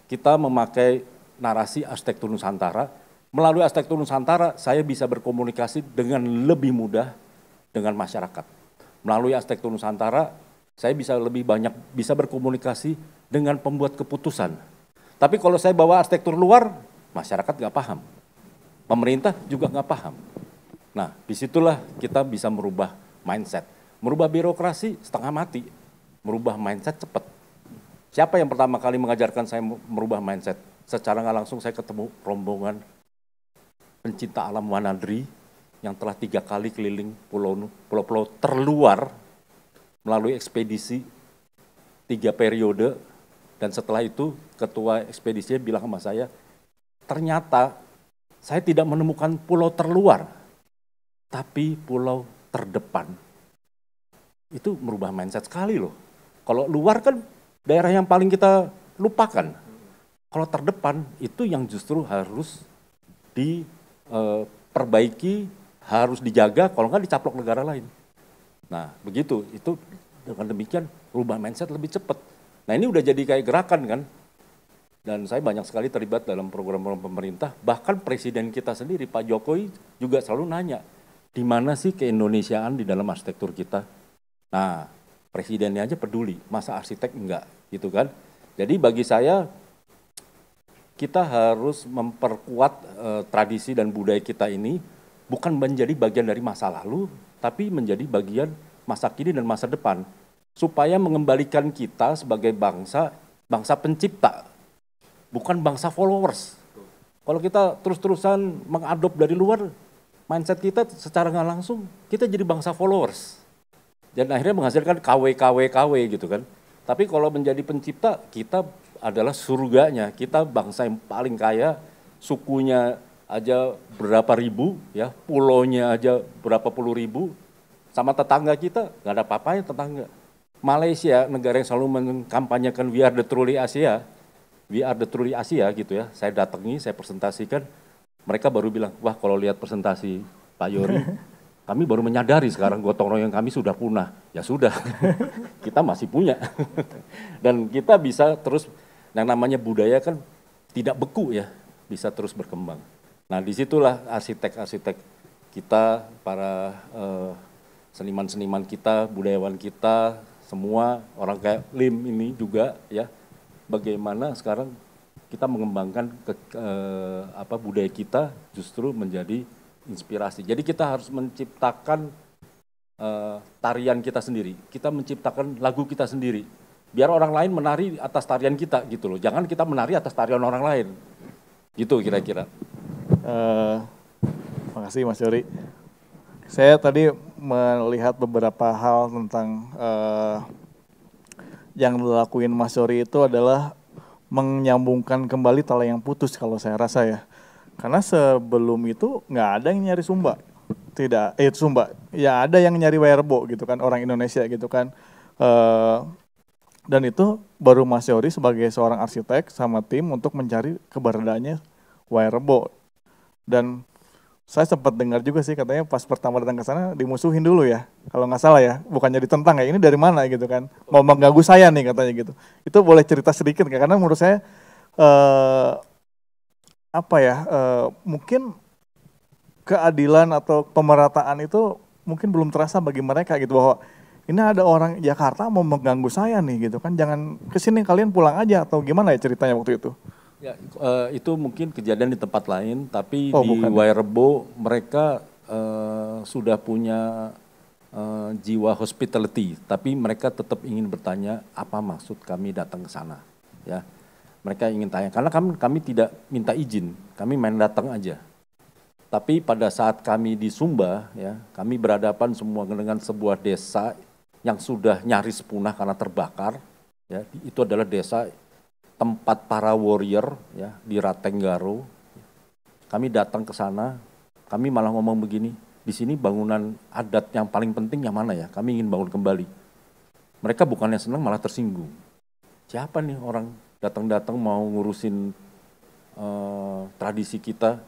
Kita memakai narasi arsitektur Nusantara. Melalui arsitektur Nusantara, saya bisa berkomunikasi dengan lebih mudah dengan masyarakat. Melalui arsitektur Nusantara, saya bisa lebih banyak bisa berkomunikasi dengan pembuat keputusan. Tapi kalau saya bawa arsitektur luar, masyarakat nggak paham. Pemerintah juga nggak paham. Nah, disitulah kita bisa merubah mindset. Merubah birokrasi setengah mati, merubah mindset cepat. Siapa yang pertama kali mengajarkan saya merubah mindset? Secara nggak langsung saya ketemu rombongan pencinta alam Wanadri yang telah 3 kali keliling pulau-pulau terluar melalui ekspedisi 3 periode. Dan setelah itu ketua ekspedisinya bilang sama saya, ternyata saya tidak menemukan pulau terluar, tapi pulau terdepan. Itu merubah mindset sekali loh. Kalau luar kan daerah yang paling kita lupakan. Kalau terdepan itu yang justru harus diperbaiki, harus dijaga, kalau nggak dicaplok negara lain. Nah begitu, itu dengan demikian rubah mindset lebih cepat. Nah ini udah jadi kayak gerakan kan. Dan saya banyak sekali terlibat dalam program-program pemerintah, bahkan presiden kita sendiri, Pak Jokowi juga selalu nanya, di mana sih keindonesiaan di dalam arsitektur kita? Nah, presidennya aja peduli, masa arsitek enggak, gitu kan? Jadi bagi saya, kita harus memperkuat tradisi dan budaya kita ini, bukan menjadi bagian dari masa lalu, tapi menjadi bagian masa kini dan masa depan. Supaya mengembalikan kita sebagai bangsa pencipta, bukan bangsa followers. Kalau kita terus-terusan mengadop dari luar, mindset kita secara nggak langsung, kita jadi bangsa followers. Dan akhirnya menghasilkan KW gitu kan. Tapi kalau menjadi pencipta, kita adalah surganya. Kita bangsa yang paling kaya, sukunya aja berapa ribu, ya, pulaunya aja berapa puluh ribu. Sama tetangga kita, nggak ada apa-apanya tetangga. Malaysia, negara yang selalu mengkampanyekan we are the truly Asia gitu ya. Saya datangi, saya presentasikan, mereka baru bilang, wah kalau lihat presentasi Pak Yory, kami baru menyadari sekarang gotong royong kami sudah punah. Ya sudah, kita masih punya. Dan kita bisa terus, yang namanya budaya kan tidak beku ya, bisa terus berkembang. Nah disitulah arsitek-arsitek kita, para seniman-seniman kita, budayawan kita, semua orang kayak Lim ini juga ya, bagaimana sekarang kita mengembangkan budaya kita justru menjadi inspirasi. Jadi kita harus menciptakan tarian kita sendiri, kita menciptakan lagu kita sendiri, biar orang lain menari atas tarian kita gitu loh. Jangan kita menari atas tarian orang lain, gitu kira-kira.
Makasih Mas Yory. Saya tadi melihat beberapa hal tentang yang dilakuin Mas Yory itu adalah menyambungkan kembali tali yang putus kalau saya rasa ya. Karena sebelum itu nggak ada yang nyari Sumba. Tidak, Sumba. Ya ada yang nyari Wirebo gitu kan, orang Indonesia gitu kan. Dan itu baru Mas Yory sebagai seorang arsitek sama tim untuk mencari keberadaannya Wirebo. Dan saya sempat dengar juga sih katanya pas pertama datang ke sana dimusuhin dulu ya, kalau nggak salah ya, bukannya ditentang ya, ini dari mana gitu kan, mau mengganggu saya nih katanya gitu. Itu boleh cerita sedikit nggak? Karena menurut saya mungkin keadilan atau pemerataan itu mungkin belum terasa bagi mereka gitu, bahwa ini ada orang Jakarta mau mengganggu saya nih gitu kan, jangan kesini, kalian pulang aja, atau gimana ya ceritanya waktu itu?
Ya, itu mungkin kejadian di tempat lain, tapi di Wirebo mereka sudah punya jiwa hospitality, tapi mereka tetap ingin bertanya apa maksud kami datang ke sana. Ya, mereka ingin tanya, karena kami tidak minta izin, kami main datang aja. Tapi pada saat kami di Sumba, ya, kami berhadapan semua dengan sebuah desa yang sudah nyaris punah karena terbakar. Ya, itu adalah desa tempat para warrior ya di Ratenggaro. Kami datang ke sana, kami malah ngomong begini, di sini bangunan adat yang paling penting yang mana ya? Kami ingin bangun kembali. Mereka bukannya senang, malah tersinggung. Siapa nih orang datang-datang mau ngurusin tradisi kita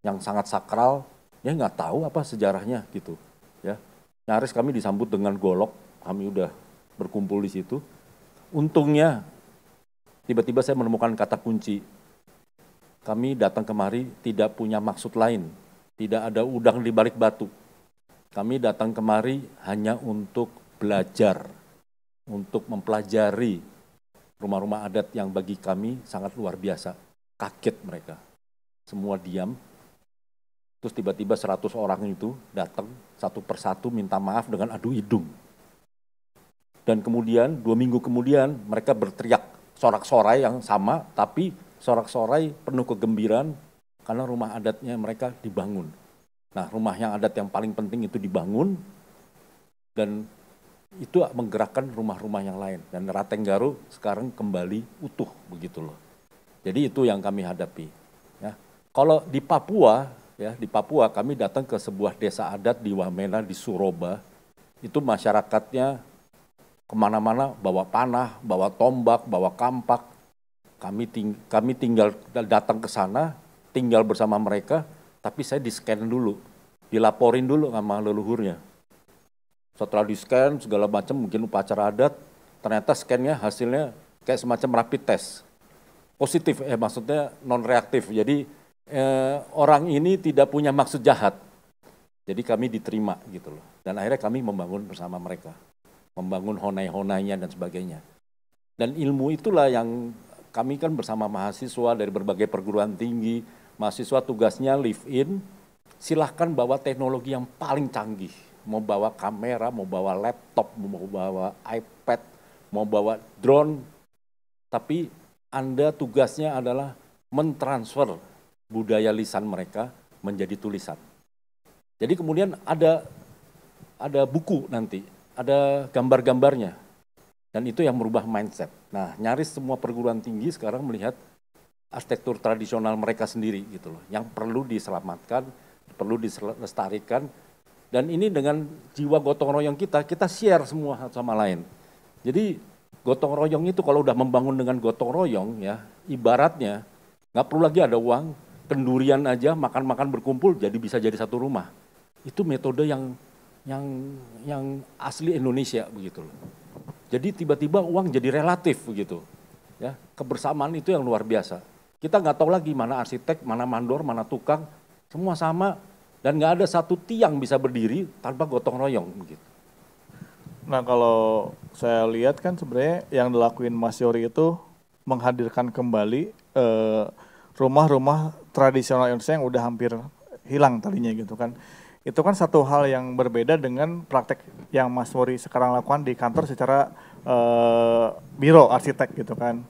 yang sangat sakral, ya nggak tahu apa sejarahnya gitu. Ya, nyaris kami disambut dengan golok. Kami udah berkumpul di situ. Untungnya tiba-tiba saya menemukan kata kunci. Kami datang kemari tidak punya maksud lain. Tidak ada udang di balik batu. Kami datang kemari hanya untuk belajar. Untuk mempelajari rumah-rumah adat yang bagi kami sangat luar biasa. Kaget mereka. Semua diam. Terus tiba-tiba 100 orang itu datang satu persatu minta maaf dengan adu hidung. Dan kemudian 2 minggu kemudian mereka berteriak sorak-sorai yang sama, tapi sorak-sorai penuh kegembiraan karena rumah adatnya mereka dibangun. Nah, rumah yang adat yang paling penting itu dibangun, dan itu menggerakkan rumah-rumah yang lain. Dan Ratenggaro sekarang kembali utuh begitu loh. Jadi itu yang kami hadapi. Ya. Kalau di Papua, ya di Papua kami datang ke sebuah desa adat di Wamena di Suroba. Itu masyarakatnya kemana-mana bawa panah, bawa tombak, bawa kampak. Kami tinggal datang ke sana, tinggal bersama mereka, tapi saya di-scan dulu, dilaporin dulu sama leluhurnya. Setelah di-scan segala macam, mungkin upacara adat, ternyata scan-nya hasilnya kayak semacam rapid test. positif, maksudnya non reaktif. Jadi orang ini tidak punya maksud jahat. Jadi kami diterima gitu loh. Dan akhirnya kami membangun bersama mereka, membangun honai-honainya dan sebagainya. Dan ilmu itulah yang kami kan bersama mahasiswa dari berbagai perguruan tinggi, mahasiswa tugasnya live in, silahkan bawa teknologi yang paling canggih. Mau bawa kamera, mau bawa laptop, mau bawa iPad, mau bawa drone. Tapi Anda tugasnya adalah mentransfer budaya lisan mereka menjadi tulisan. Jadi kemudian ada buku nanti, ada gambar-gambarnya. Dan itu yang merubah mindset. Nah, nyaris semua perguruan tinggi sekarang melihat arsitektur tradisional mereka sendiri gitu loh, yang perlu diselamatkan, perlu dilestarikan. Dan ini dengan jiwa gotong royong kita share semua satu sama lain. Jadi gotong royong itu kalau udah membangun dengan gotong royong ya, ibaratnya nggak perlu lagi ada uang, kendurian aja makan-makan berkumpul jadi bisa jadi satu rumah. Itu metode yang asli Indonesia begitu loh. Jadi tiba-tiba uang jadi relatif begitu. Ya, kebersamaan itu yang luar biasa. Kita nggak tahu lagi mana arsitek, mana mandor, mana tukang, semua sama. Dan nggak ada satu tiang bisa berdiri tanpa gotong royong begitu.
Nah kalau saya lihat kan sebenarnya yang dilakuin Mas Yory itu menghadirkan kembali rumah-rumah tradisional Indonesia yang udah hampir hilang tadinya gitu kan. Itu kan satu hal yang berbeda dengan praktek yang Mas Yory sekarang lakukan di kantor secara biro arsitek gitu kan.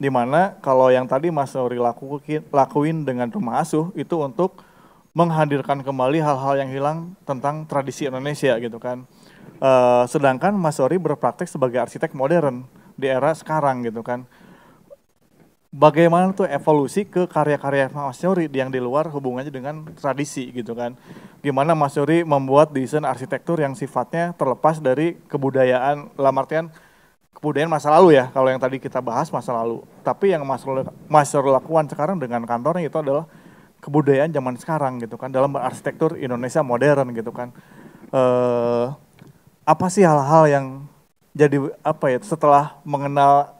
Dimana kalau yang tadi Mas Yory lakuin dengan rumah asuh itu untuk menghadirkan kembali hal-hal yang hilang tentang tradisi Indonesia gitu kan. Sedangkan Mas Yory berpraktek sebagai arsitek modern di era sekarang gitu kan. Bagaimana tuh evolusi ke karya-karya Mas Yory yang di luar hubungannya dengan tradisi gitu kan. Gimana Mas Yory membuat desain arsitektur yang sifatnya terlepas dari kebudayaan, dalam artian kebudayaan masa lalu ya, kalau yang tadi kita bahas masa lalu. Tapi yang Mas Yory lakukan sekarang dengan kantornya itu adalah kebudayaan zaman sekarang gitu kan, dalam arsitektur Indonesia modern gitu kan. Apa sih hal-hal yang jadi apa ya setelah mengenal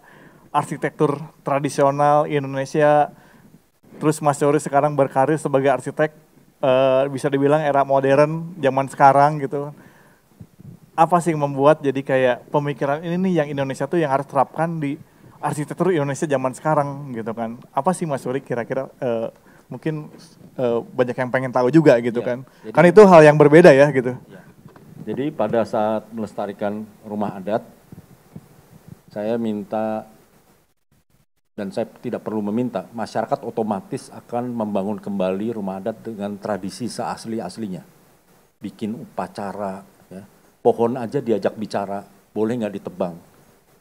arsitektur tradisional Indonesia, terus Mas Yory sekarang berkarir sebagai arsitek, bisa dibilang era modern zaman sekarang gitu. Apa sih yang membuat jadi kayak pemikiran ini nih yang Indonesia tuh yang harus terapkan di arsitektur Indonesia zaman sekarang gitu kan. Apa sih Mas Yory kira-kira mungkin banyak yang pengen tahu juga gitu ya, kan. Jadi, kan itu hal yang berbeda ya gitu. Ya.
Jadi pada saat melestarikan rumah adat, saya minta, dan saya tidak perlu meminta, masyarakat otomatis akan membangun kembali rumah adat dengan tradisi seasli-aslinya. Bikin upacara, ya. Pohon aja diajak bicara, boleh nggak ditebang?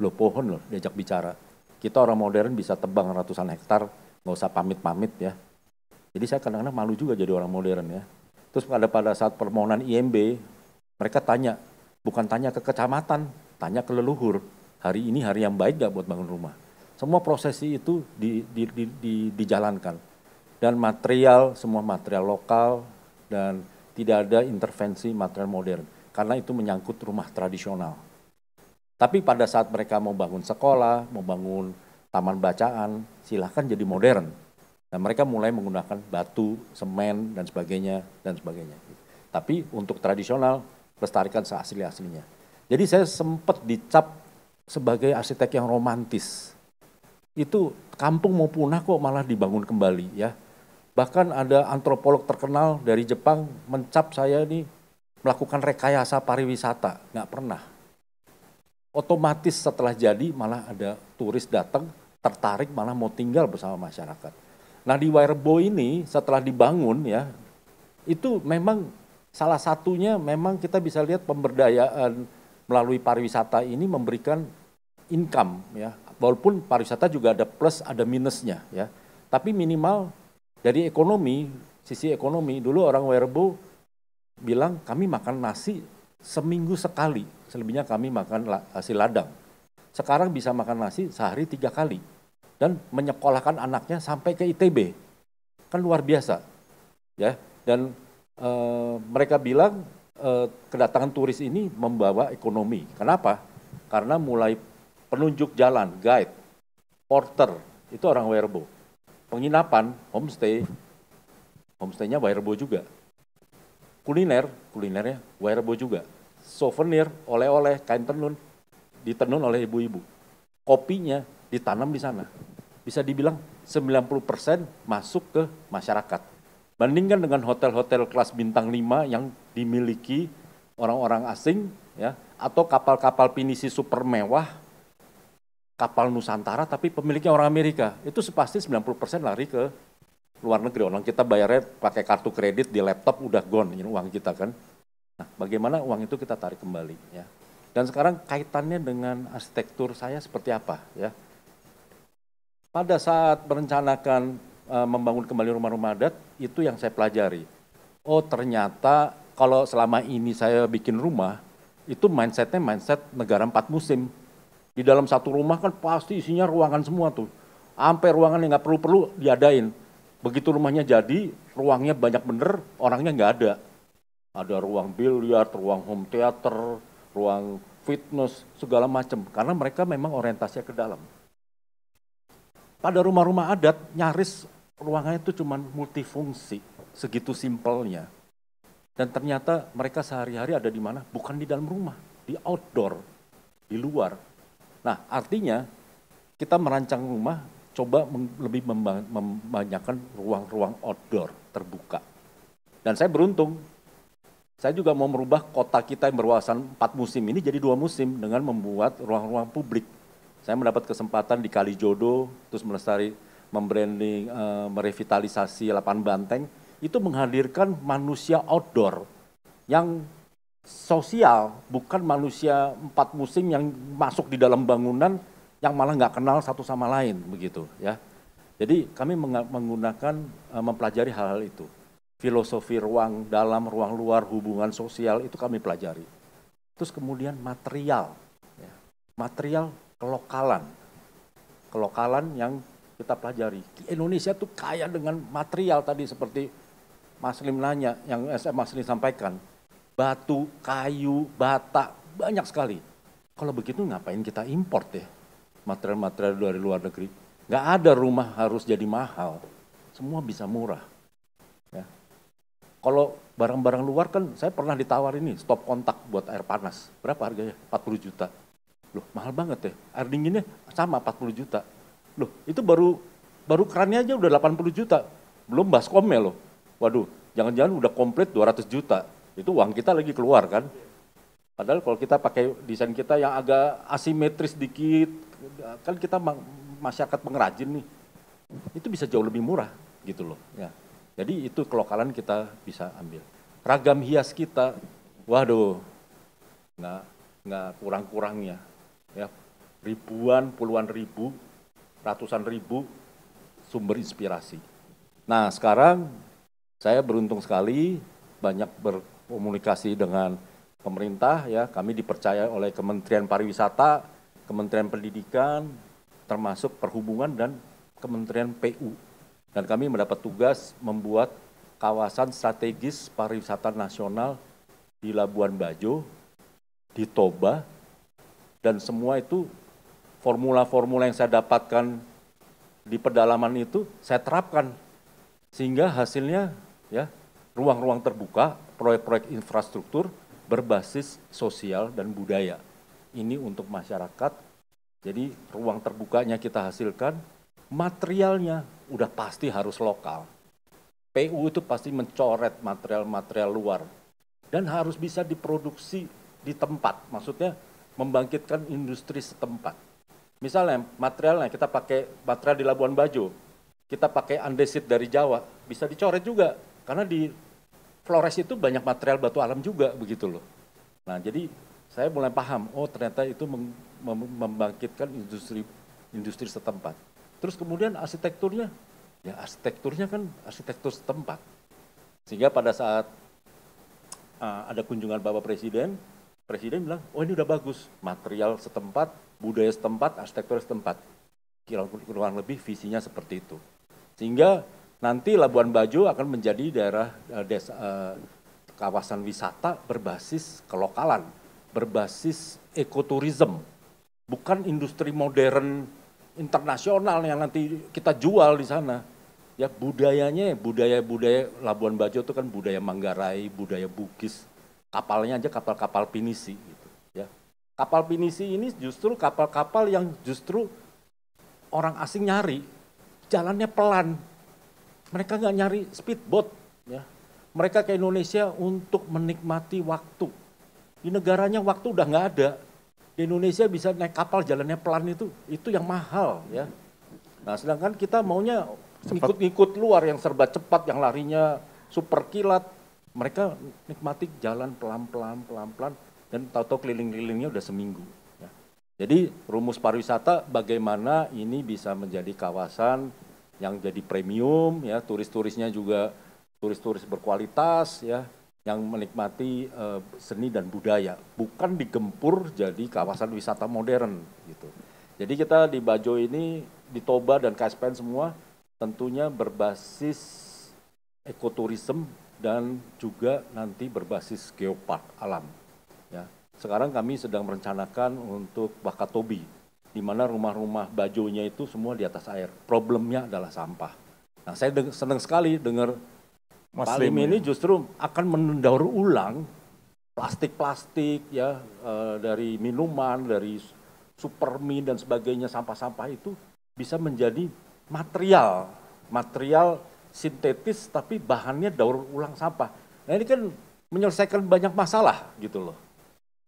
Loh pohon loh diajak bicara. Kita orang modern bisa tebang ratusan hektar, nggak usah pamit-pamit ya. Jadi saya kadang-kadang malu juga jadi orang modern ya. Terus pada saat permohonan IMB, mereka tanya, bukan tanya ke kecamatan, tanya ke leluhur. Hari ini hari yang baik gak buat bangun rumah? Semua prosesi itu dijalankan. Dan semua material lokal, dan tidak ada intervensi material modern. Karena itu menyangkut rumah tradisional. Tapi pada saat mereka mau bangun sekolah, mau bangun taman bacaan, silahkan jadi modern. Dan mereka mulai menggunakan batu, semen, dan sebagainya, dan sebagainya. Tapi untuk tradisional, lestarikan seasli-aslinya. Jadi saya sempat dicap sebagai arsitek yang romantis. Itu kampung mau punah kok malah dibangun kembali ya. Bahkan ada antropolog terkenal dari Jepang mencap saya ini melakukan rekayasa pariwisata. Nggak pernah. Otomatis setelah jadi malah ada turis datang, tertarik malah mau tinggal bersama masyarakat. Nah di Wairebo ini setelah dibangun ya, itu memang salah satunya memang kita bisa lihat pemberdayaan melalui pariwisata ini memberikan income ya. Walaupun pariwisata juga ada plus ada minusnya ya. Tapi minimal dari ekonomi, sisi ekonomi dulu orang Wairebo bilang kami makan nasi seminggu sekali, selebihnya kami makan hasil ladang. Sekarang bisa makan nasi sehari 3 kali. Dan menyekolahkan anaknya sampai ke ITB, kan luar biasa, ya. Dan mereka bilang kedatangan turis ini membawa ekonomi. Kenapa? Karena mulai penunjuk jalan, guide, porter, itu orang Werebo. Penginapan, homestay-nya Werebo juga. Kulinernya Werebo juga. Souvenir, oleh-oleh, kain tenun, ditenun oleh ibu-ibu. Kopinya ditanam di sana. Bisa dibilang 90% masuk ke masyarakat. Bandingkan dengan hotel-hotel kelas bintang 5 yang dimiliki orang-orang asing, ya, atau kapal-kapal pinisi super mewah, kapal Nusantara tapi pemiliknya orang Amerika. Itu pasti 90% lari ke luar negeri. Orang kita bayarnya pakai kartu kredit di laptop udah gone ini uang kita kan. Nah, bagaimana uang itu kita tarik kembali ya. Dan sekarang kaitannya dengan arsitektur saya seperti apa ya. Pada saat merencanakan membangun kembali rumah-rumah adat, itu yang saya pelajari. Oh ternyata kalau selama ini saya bikin rumah, itu mindsetnya mindset negara 4 musim. Di dalam satu rumah kan pasti isinya ruangan semua tuh. Sampai ruangan yang nggak perlu-perlu diadain. Begitu rumahnya jadi, ruangnya banyak bener, orangnya nggak ada. Ada ruang biliar, ruang home theater, ruang fitness, segala macam. Karena mereka memang orientasinya ke dalam. Pada rumah-rumah adat, nyaris ruangannya itu cuma multifungsi, segitu simpelnya. Dan ternyata mereka sehari-hari ada di mana? Bukan di dalam rumah, di outdoor, di luar. Nah, artinya kita merancang rumah, coba lebih membanyakkan ruang-ruang outdoor, terbuka. Dan saya beruntung, saya juga mau merubah kota kita yang berwawasan 4 musim ini jadi 2 musim dengan membuat ruang-ruang publik. Saya mendapat kesempatan di Kalijodo, terus membranding, merevitalisasi Lapangan Banteng, itu menghadirkan manusia outdoor yang sosial, bukan manusia 4 musim yang masuk di dalam bangunan yang malah nggak kenal satu sama lain begitu ya. Jadi kami menggunakan mempelajari hal-hal itu. Filosofi ruang dalam, ruang luar, hubungan sosial itu kami pelajari. Terus kemudian material, ya. Material kelokalan yang kita pelajari. Indonesia tuh kaya dengan material tadi seperti Mas Lim nanya, yang Mas Lim sampaikan. Batu, kayu, bata, banyak sekali. Kalau begitu ngapain kita import ya? Material-material dari luar negeri. Nggak ada rumah harus jadi mahal. Semua bisa murah. Ya. Kalau barang-barang luar kan saya pernah ditawarin nih stop kontak buat air panas. Berapa harganya? 40 juta. Loh mahal banget ya. Air dinginnya sama 40 juta. Loh itu baru kerannya aja udah 80 juta. Belum baskomnya loh. Waduh jangan-jangan udah komplit 200 juta. Itu uang kita lagi keluar kan. Padahal kalau kita pakai desain kita yang agak asimetris dikit, kan kita masyarakat pengrajin nih, itu bisa jauh lebih murah gitu loh. Ya. Jadi itu kelokalan kita bisa ambil. Ragam hias kita, waduh, nggak kurang-kurangnya. Ya, ribuan, puluhan ribu, ratusan ribu sumber inspirasi. Nah sekarang saya beruntung sekali banyak berkomunikasi dengan pemerintah, ya kami dipercaya oleh Kementerian Pariwisata, Kementerian Pendidikan, termasuk Perhubungan dan Kementerian PU. Dan kami mendapat tugas membuat kawasan strategis pariwisata nasional di Labuan Bajo, di Toba, dan semua itu formula-formula yang saya dapatkan di pedalaman itu saya terapkan. Sehingga hasilnya ya ruang-ruang terbuka, proyek-proyek infrastruktur, berbasis sosial dan budaya. Ini untuk masyarakat, jadi ruang terbukanya kita hasilkan, materialnya udah pasti harus lokal. PU itu pasti mencoret material-material luar dan harus bisa diproduksi di tempat, maksudnya membangkitkan industri setempat. Misalnya materialnya kita pakai material di Labuan Bajo, kita pakai andesit dari Jawa, bisa dicoret juga, karena di Flores itu banyak material batu alam juga begitu loh. Nah jadi saya mulai paham, oh ternyata itu membangkitkan industri setempat. Terus kemudian arsitekturnya, ya arsitekturnya kan arsitektur setempat. Sehingga pada saat ada kunjungan Bapak Presiden bilang, oh ini udah bagus, material setempat, budaya setempat, arsitektur setempat. Kurang lebih visinya seperti itu. Sehingga nanti Labuan Bajo akan menjadi daerah kawasan wisata berbasis kelokalan, berbasis ekoturism, bukan industri modern internasional yang nanti kita jual di sana. Ya budayanya, budaya Labuan Bajo itu kan budaya Manggarai, budaya Bugis, kapalnya aja kapal-kapal pinisi gitu ya. Kapal pinisi ini justru kapal-kapal yang justru orang asing nyari, jalannya pelan. Mereka nggak nyari speedboat ya. Mereka ke Indonesia untuk menikmati waktu. Di negaranya waktu udah nggak ada. Di Indonesia bisa naik kapal jalannya pelan itu yang mahal ya. Nah sedangkan kita maunya ngikut luar yang serba cepat, yang larinya super kilat. Mereka nikmati jalan pelan-pelan, dan tahu-tahu keliling-kelilingnya udah seminggu. Ya. Jadi rumus pariwisata bagaimana ini bisa menjadi kawasan yang jadi premium, ya turis-turisnya juga turis-turis berkualitas, ya yang menikmati seni dan budaya, bukan digempur jadi kawasan wisata modern gitu. Jadi kita di Bajo ini, di Toba dan KSPN semua tentunya berbasis ekoturism dan juga nanti berbasis geopark alam. Ya. Sekarang kami sedang merencanakan untuk Wakatobi, di mana rumah-rumah Bajonya itu semua di atas air. Problemnya adalah sampah. Nah, saya senang sekali dengar Pak Lim ini justru akan mendaur ulang plastik-plastik ya dari minuman, dari supermi dan sebagainya, sampah-sampah itu bisa menjadi material sintetis tapi bahannya daur ulang sampah. Nah ini kan menyelesaikan banyak masalah gitu loh.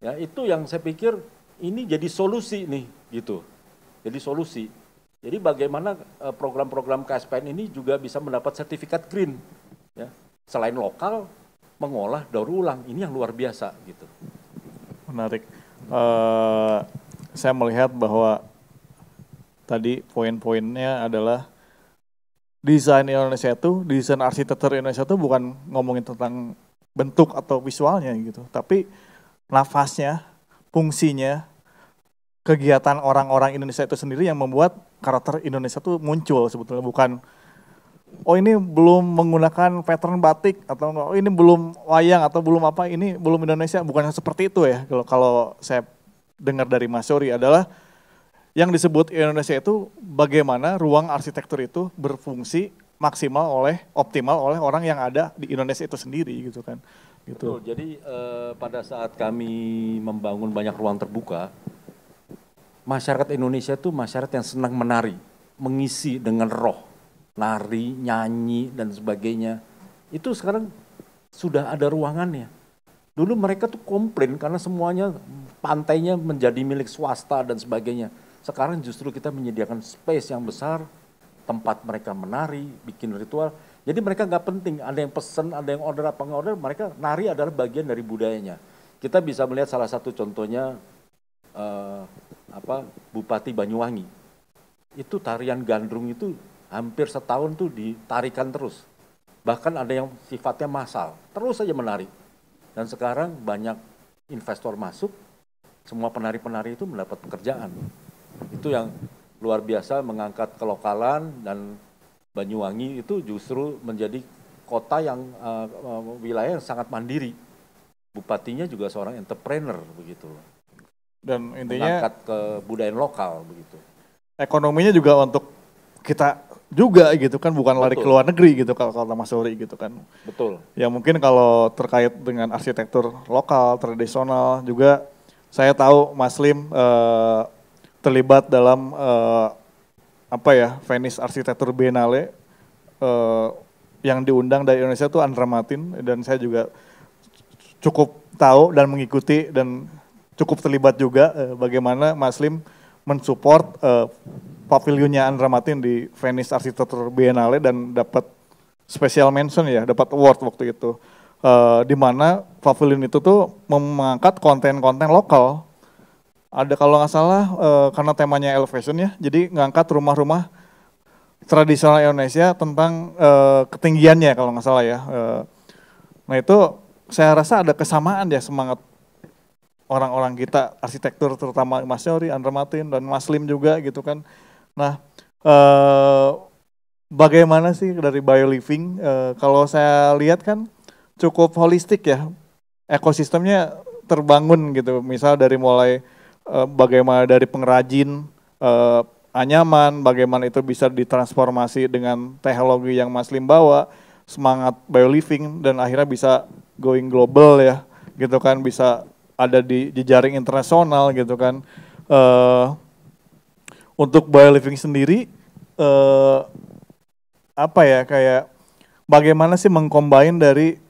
Ya itu yang saya pikir ini jadi solusi nih gitu. Jadi solusi. Jadi bagaimana program-program KSPN ini juga bisa mendapat sertifikat green. Ya. Selain lokal mengolah daur ulang, ini yang luar biasa gitu.
Menarik. Saya melihat bahwa tadi poin-poinnya adalah desain Indonesia itu, desain arsitektur Indonesia itu bukan ngomongin tentang bentuk atau visualnya gitu, tapi nafasnya, fungsinya, kegiatan orang-orang Indonesia itu sendiri yang membuat karakter Indonesia itu muncul sebetulnya, bukan oh ini belum menggunakan pattern batik atau oh ini belum wayang atau belum apa, ini belum Indonesia, bukan seperti itu ya. Kalau saya dengar dari Mas Yory adalah yang disebut Indonesia itu bagaimana ruang arsitektur itu berfungsi optimal oleh orang yang ada di Indonesia itu sendiri gitu kan. Gitu.
Betul, jadi pada saat kami membangun banyak ruang terbuka, masyarakat Indonesia itu masyarakat yang senang menari, mengisi dengan roh, nari, nyanyi dan sebagainya. Itu sekarang sudah ada ruangannya. Dulu mereka tuh komplain karena semuanya pantainya menjadi milik swasta dan sebagainya. Sekarang justru kita menyediakan space yang besar, tempat mereka menari, bikin ritual. Jadi mereka nggak penting, ada yang pesen, ada yang order apa nggak order, mereka nari adalah bagian dari budayanya. Kita bisa melihat salah satu contohnya Bupati Banyuwangi. Itu tarian gandrung itu hampir setahun tuh ditarikan terus. Bahkan ada yang sifatnya massal, terus saja menari. Dan sekarang banyak investor masuk, semua penari-penari itu mendapat pekerjaan. Itu yang luar biasa, mengangkat kelokalan, dan Banyuwangi itu justru menjadi kota yang wilayah yang sangat mandiri. Bupatinya juga seorang entrepreneur begitu.
Dan intinya
mengangkat kebudayaan lokal begitu.
Ekonominya juga untuk kita juga gitu kan, bukan lari ke luar negeri gitu kalau Mas Yory gitu kan.
Betul.
Ya mungkin kalau terkait dengan arsitektur lokal, tradisional juga saya tahu Mas Lim terlibat dalam Venice Arsitektur Biennale yang diundang dari Indonesia itu Andra Matin, dan saya juga cukup tahu dan mengikuti dan cukup terlibat juga bagaimana Mas Lim mensupport pavilionnya Andra Matin di Venice Arsitektur Biennale dan dapat special mention ya, dapat award waktu itu. Di mana pavilion itu tuh mengangkat konten-konten lokal. Ada kalau nggak salah karena temanya elevation ya, jadi ngangkat rumah-rumah tradisional Indonesia tentang ketinggiannya kalau nggak salah ya. Nah itu saya rasa ada kesamaan ya semangat orang-orang kita arsitektur, terutama Mas Yory, Andra Matin dan Mas Lim juga gitu kan. Nah bagaimana sih dari BioLiving? Kalau saya lihat kan cukup holistik ya, ekosistemnya terbangun gitu. Misal dari mulai bagaimana dari pengrajin, anyaman, bagaimana itu bisa ditransformasi dengan teknologi yang Mas Lim bawa, semangat bioliving, dan akhirnya bisa going global ya, gitu kan, bisa ada di jaring internasional gitu kan. Untuk bioliving sendiri, apa ya, kayak bagaimana sih mengcombine dari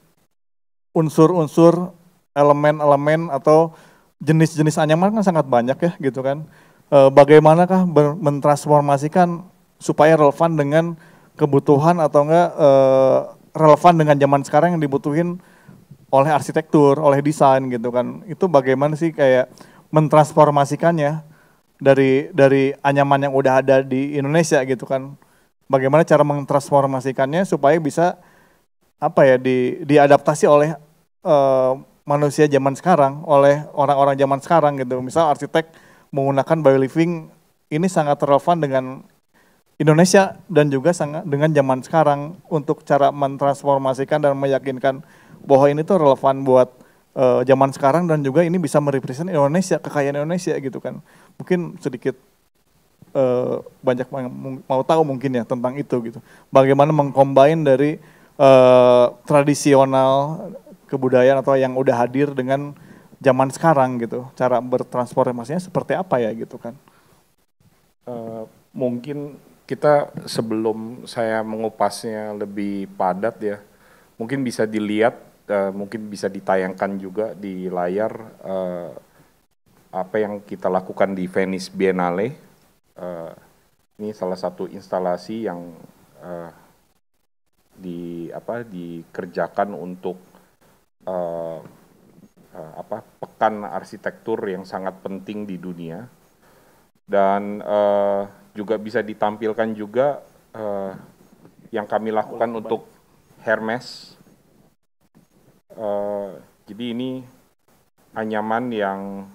unsur-unsur, elemen-elemen atau jenis-jenis anyaman kan sangat banyak ya gitu kan. Bagaimanakah mentransformasikan supaya relevan dengan kebutuhan atau enggak relevan dengan zaman sekarang yang dibutuhin oleh arsitektur, oleh desain gitu kan. Itu bagaimana sih kayak mentransformasikannya dari anyaman yang udah ada di Indonesia gitu kan. Bagaimana cara mentransformasikannya supaya bisa apa ya diadaptasi oleh manusia zaman sekarang, oleh orang-orang zaman sekarang gitu. Misal arsitek menggunakan bioliving ini sangat relevan dengan Indonesia dan juga sangat dengan zaman sekarang untuk cara mentransformasikan dan meyakinkan bahwa ini tuh relevan buat zaman sekarang dan juga ini bisa merepresent Indonesia, kekayaan Indonesia gitu kan. Mungkin sedikit banyak mau tahu mungkin ya tentang itu gitu. Bagaimana mengcombine dari tradisional kebudayaan atau yang udah hadir dengan zaman sekarang gitu. Cara bertransformasinya seperti apa ya gitu kan.
Mungkin kita sebelum saya mengupasnya lebih padat ya, mungkin bisa dilihat, mungkin bisa ditayangkan juga di layar apa yang kita lakukan di Venice Biennale. Ini salah satu instalasi yang dikerjakan untuk pekan arsitektur yang sangat penting di dunia, dan juga bisa ditampilkan juga yang kami lakukan untuk Hermes. Jadi ini anyaman yang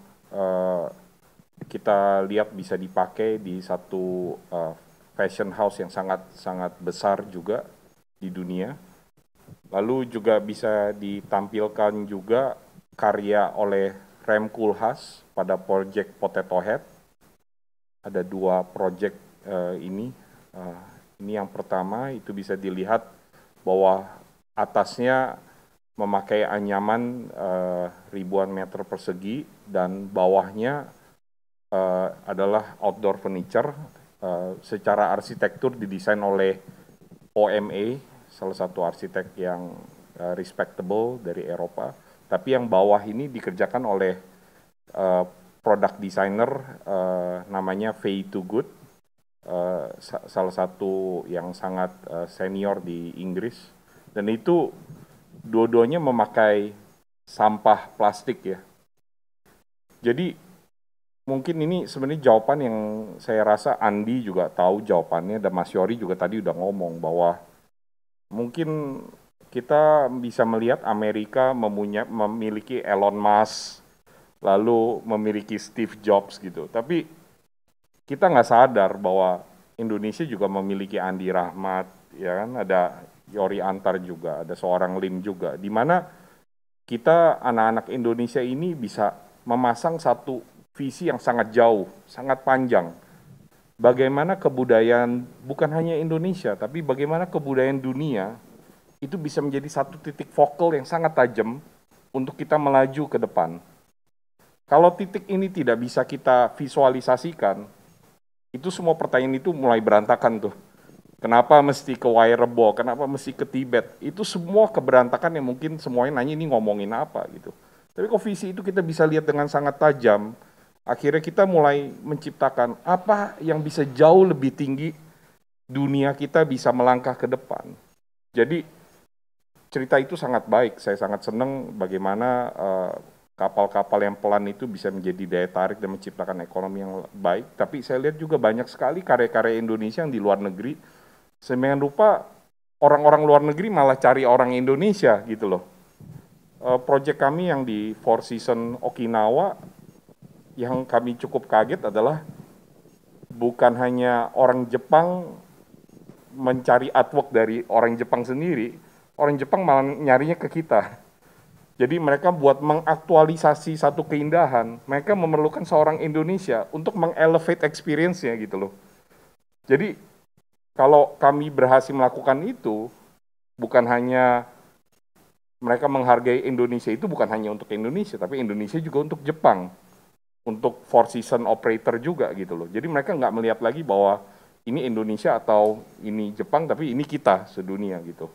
kita lihat bisa dipakai di satu fashion house yang sangat besar juga di dunia. Lalu juga bisa ditampilkan juga karya oleh Rem Koolhaas pada proyek Potato Head. Ada 2 proyek ini. Ini yang pertama, itu bisa dilihat bahwa atasnya memakai anyaman ribuan meter persegi dan bawahnya adalah outdoor furniture. Secara arsitektur didesain oleh OMA, salah satu arsitek yang respectable dari Eropa. Tapi yang bawah ini dikerjakan oleh product designer namanya Faye Too Good, salah satu yang sangat senior di Inggris, dan itu dua-duanya memakai sampah plastik ya. Jadi mungkin ini sebenarnya jawaban yang saya rasa Andi juga tahu jawabannya, dan Mas Yori juga tadi udah ngomong bahwa mungkin kita bisa melihat Amerika memiliki Elon Musk, lalu memiliki Steve Jobs gitu. Tapi kita nggak sadar bahwa Indonesia juga memiliki Andi Rahmat, ya kan? Ada Yori Antar juga, ada seorang Lim juga. Di mana kita anak-anak Indonesia ini bisa memasang satu visi yang sangat jauh, sangat panjang. Bagaimana kebudayaan bukan hanya Indonesia, tapi bagaimana kebudayaan dunia itu bisa menjadi satu titik focal yang sangat tajam untuk kita melaju ke depan. Kalau titik ini tidak bisa kita visualisasikan, itu semua pertanyaan itu mulai berantakan tuh. Kenapa mesti ke Wairebo, kenapa mesti ke Tibet? Itu semua keberantakan yang mungkin semuanya nanya ini ngomongin apa gitu. Tapi kalau visi itu kita bisa lihat dengan sangat tajam, akhirnya kita mulai menciptakan apa yang bisa jauh lebih tinggi, dunia kita bisa melangkah ke depan. Jadi cerita itu sangat baik, saya sangat senang bagaimana kapal-kapal yang pelan itu bisa menjadi daya tarik dan menciptakan ekonomi yang baik. Tapi saya lihat juga banyak sekali karya-karya Indonesia yang di luar negeri, sedemikian rupa orang-orang luar negeri malah cari orang Indonesia gitu loh. Proyek kami yang di Four Seasons Okinawa, yang kami cukup kaget adalah bukan hanya orang Jepang mencari artwork dari orang Jepang sendiri, orang Jepang malah nyarinya ke kita. Jadi mereka buat mengaktualisasi satu keindahan, mereka memerlukan seorang Indonesia untuk mengelevate experience-nya gitu loh.
Jadi kalau kami berhasil melakukan itu, bukan hanya mereka menghargai Indonesia itu bukan hanya untuk Indonesia, tapi Indonesia juga untuk Jepang, untuk Four Season Operator juga gitu loh. Jadi mereka nggak melihat lagi bahwa ini Indonesia atau ini Jepang, tapi ini kita sedunia gitu.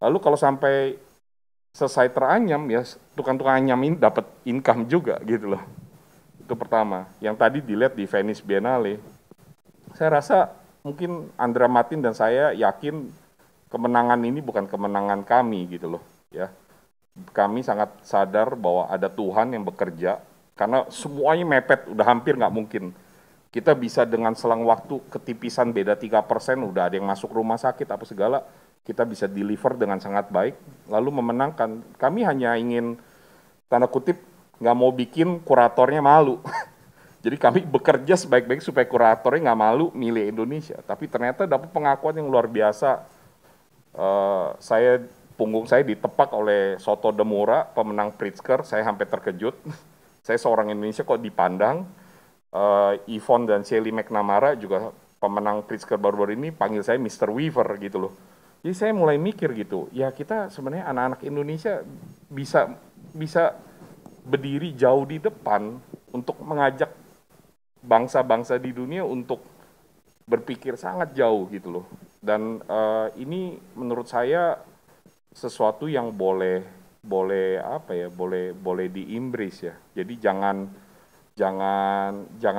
Lalu kalau sampai selesai teranyam, ya tukang-tukang anyam ini dapat income juga gitu loh. Itu pertama. Yang tadi dilihat di Venice Biennale, saya rasa mungkin Andra Martin dan saya yakin kemenangan ini bukan kemenangan kami gitu loh, ya. Kami sangat sadar bahwa ada Tuhan yang bekerja, karena semuanya mepet, udah hampir nggak mungkin. Kita bisa dengan selang waktu ketipisan beda 3%, udah ada yang masuk rumah sakit, apa segala, kita bisa deliver dengan sangat baik, lalu memenangkan. Kami hanya ingin, tanda kutip, nggak mau bikin kuratornya malu. Jadi kami bekerja sebaik-baik supaya kuratornya nggak malu milih Indonesia. Tapi ternyata dapat pengakuan yang luar biasa. Punggung saya ditepak oleh Soto Demura, pemenang Pritzker, saya sampai terkejut. Saya seorang Indonesia kok dipandang. Yvonne dan Shelly McNamara juga pemenang Pritzker baru-baru ini panggil saya Mr. Weaver gitu loh. Jadi saya mulai mikir gitu, ya kita sebenarnya anak-anak Indonesia bisa berdiri jauh di depan untuk mengajak bangsa-bangsa di dunia untuk berpikir sangat jauh gitu loh. Dan ini menurut saya sesuatu yang boleh di-embrace ya. Jadi jangan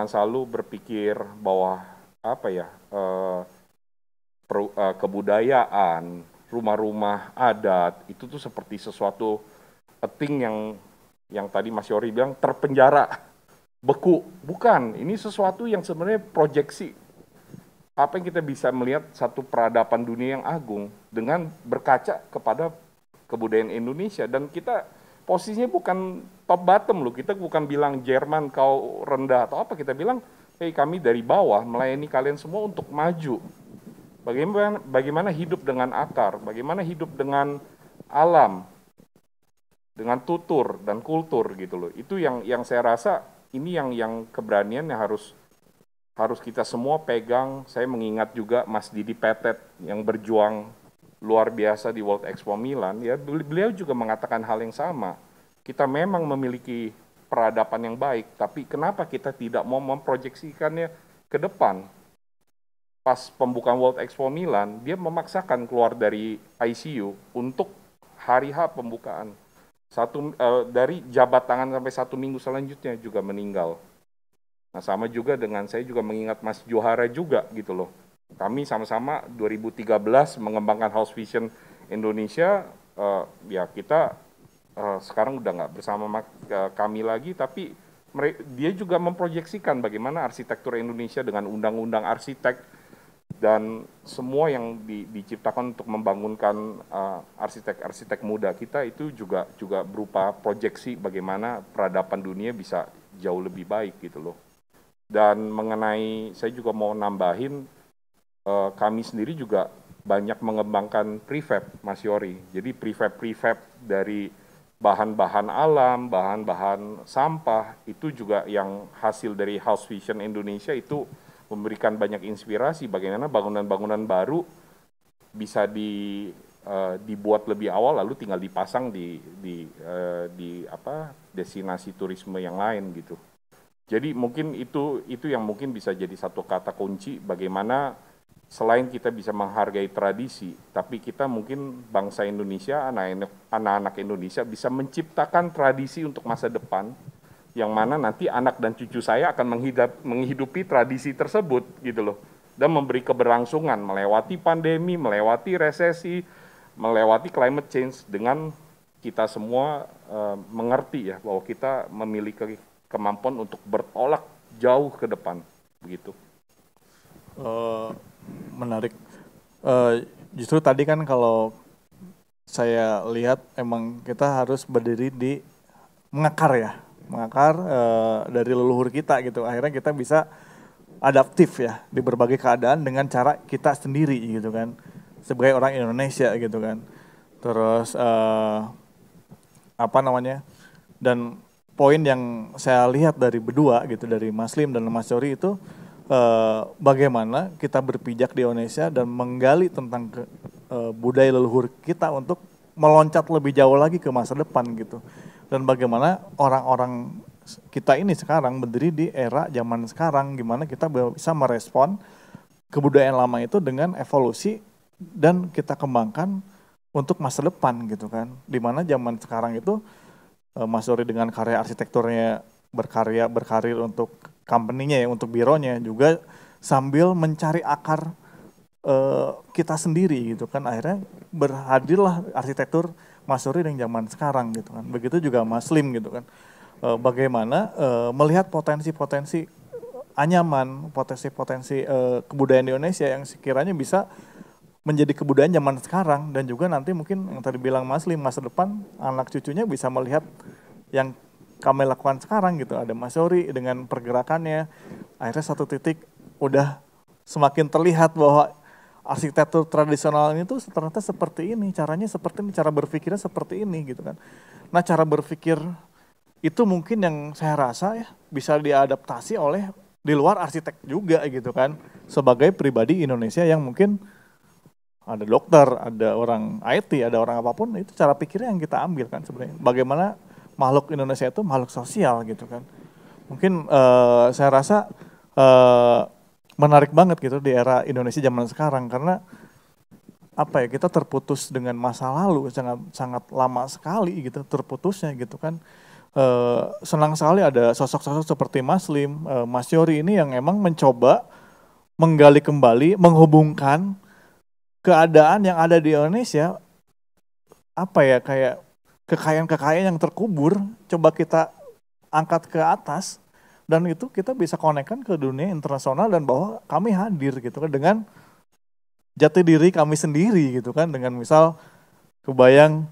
selalu berpikir bahwa kebudayaan, rumah-rumah adat itu tuh seperti sesuatu thing yang tadi Mas Yori bilang terpenjara, beku. Bukan, ini sesuatu yang sebenarnya proyeksi. Apa yang kita bisa melihat satu peradaban dunia yang agung dengan berkaca kepada kebudayaan Indonesia. Dan kita posisinya bukan top bottom loh, kita bukan bilang Jerman kau rendah atau apa, kita bilang hey, kami dari bawah melayani kalian semua untuk maju. Bagaimana hidup dengan akar, bagaimana hidup dengan alam, dengan tutur dan kultur gitu loh. Itu yang saya rasa ini yang keberanian yang harus kita semua pegang. Saya mengingat juga Mas Didi Petet yang berjuang luar biasa di World Expo Milan, ya beliau juga mengatakan hal yang sama. Kita memang memiliki peradaban yang baik, tapi kenapa kita tidak mau memproyeksikannya ke depan? Pas pembukaan World Expo Milan, dia memaksakan keluar dari ICU untuk hari H pembukaan. Dari jabat tangan sampai 1 minggu selanjutnya juga meninggal. Nah sama juga dengan saya juga mengingat Mas Johara juga gitu loh. Kami sama-sama 2013 mengembangkan House Vision Indonesia, ya kita sekarang udah nggak bersama kami lagi, tapi dia juga memproyeksikan bagaimana arsitektur Indonesia dengan undang-undang arsitek dan semua yang diciptakan untuk membangunkan arsitek-arsitek muda kita itu juga berupa proyeksi bagaimana peradaban dunia bisa jauh lebih baik gitu loh. Dan mengenai, saya juga mau nambahin, kami sendiri juga banyak mengembangkan prefab, Mas Yori. Jadi prefab dari bahan-bahan alam, bahan-bahan sampah, itu juga yang hasil dari House Vision Indonesia itu memberikan banyak inspirasi bagaimana bangunan-bangunan baru bisa dibuat lebih awal lalu tinggal dipasang di destinasi turisme yang lain gitu. Jadi mungkin itu yang mungkin bisa jadi satu kata kunci bagaimana selain kita bisa menghargai tradisi, tapi kita mungkin bangsa Indonesia, anak-anak Indonesia bisa menciptakan tradisi untuk masa depan, yang mana nanti anak dan cucu saya akan menghidupi tradisi tersebut gitu loh, dan memberi keberlangsungan melewati pandemi, melewati resesi, melewati climate change dengan kita semua mengerti ya bahwa kita memiliki kemampuan untuk bertolak jauh ke depan, begitu.
Menarik. Justru tadi kan kalau saya lihat emang kita harus berdiri di mengakar dari leluhur kita gitu. Akhirnya kita bisa adaptif ya di berbagai keadaan dengan cara kita sendiri gitu kan, sebagai orang Indonesia gitu kan. Terus dan poin yang saya lihat dari berdua gitu, dari Mas Lim dan Mas Yori itu bagaimana kita berpijak di Indonesia dan menggali tentang budaya leluhur kita untuk meloncat lebih jauh lagi ke masa depan gitu. Dan bagaimana orang-orang kita ini sekarang berdiri di era zaman sekarang, gimana kita bisa merespon kebudayaan lama itu dengan evolusi dan kita kembangkan untuk masa depan gitu kan. Dimana zaman sekarang itu Mas Dori dengan karya arsitekturnya berkarir untuk company-nya ya, untuk bironya juga sambil mencari akar kita sendiri gitu kan. Akhirnya berhadirlah arsitektur Mas Dori dengan zaman sekarang gitu kan. Begitu juga Mas Lim gitu kan. Bagaimana melihat potensi-potensi anyaman, potensi-potensi kebudayaan di Indonesia yang sekiranya bisa menjadi kebudayaan zaman sekarang, dan juga nanti mungkin yang tadi bilang Mas Lim, masa depan anak cucunya bisa melihat yang kami lakukan sekarang gitu. Ada Mas Dori dengan pergerakannya, akhirnya satu titik udah semakin terlihat bahwa arsitektur tradisional ini tuh ternyata seperti ini, caranya seperti ini, cara berpikirnya seperti ini gitu kan. Nah, cara berpikir itu mungkin yang saya rasa ya bisa diadaptasi oleh di luar arsitek juga gitu kan. Sebagai pribadi Indonesia yang mungkin ada dokter, ada orang IT, ada orang apapun, itu cara pikirnya yang kita ambil kan sebenarnya. Bagaimana makhluk Indonesia itu makhluk sosial gitu kan. Mungkin saya rasa menarik banget gitu di era Indonesia zaman sekarang, karena apa ya, kita terputus dengan masa lalu sangat lama sekali gitu terputusnya gitu kan. Senang sekali ada sosok-sosok seperti Mas Lim, Mas Yori ini yang emang mencoba menggali kembali, menghubungkan keadaan yang ada di Indonesia, apa ya, kayak kekayaan-kekayaan yang terkubur, coba kita angkat ke atas, dan itu kita bisa konekkan ke dunia internasional, dan bahwa kami hadir gitu kan dengan jati diri kami sendiri gitu kan, dengan misal kebayang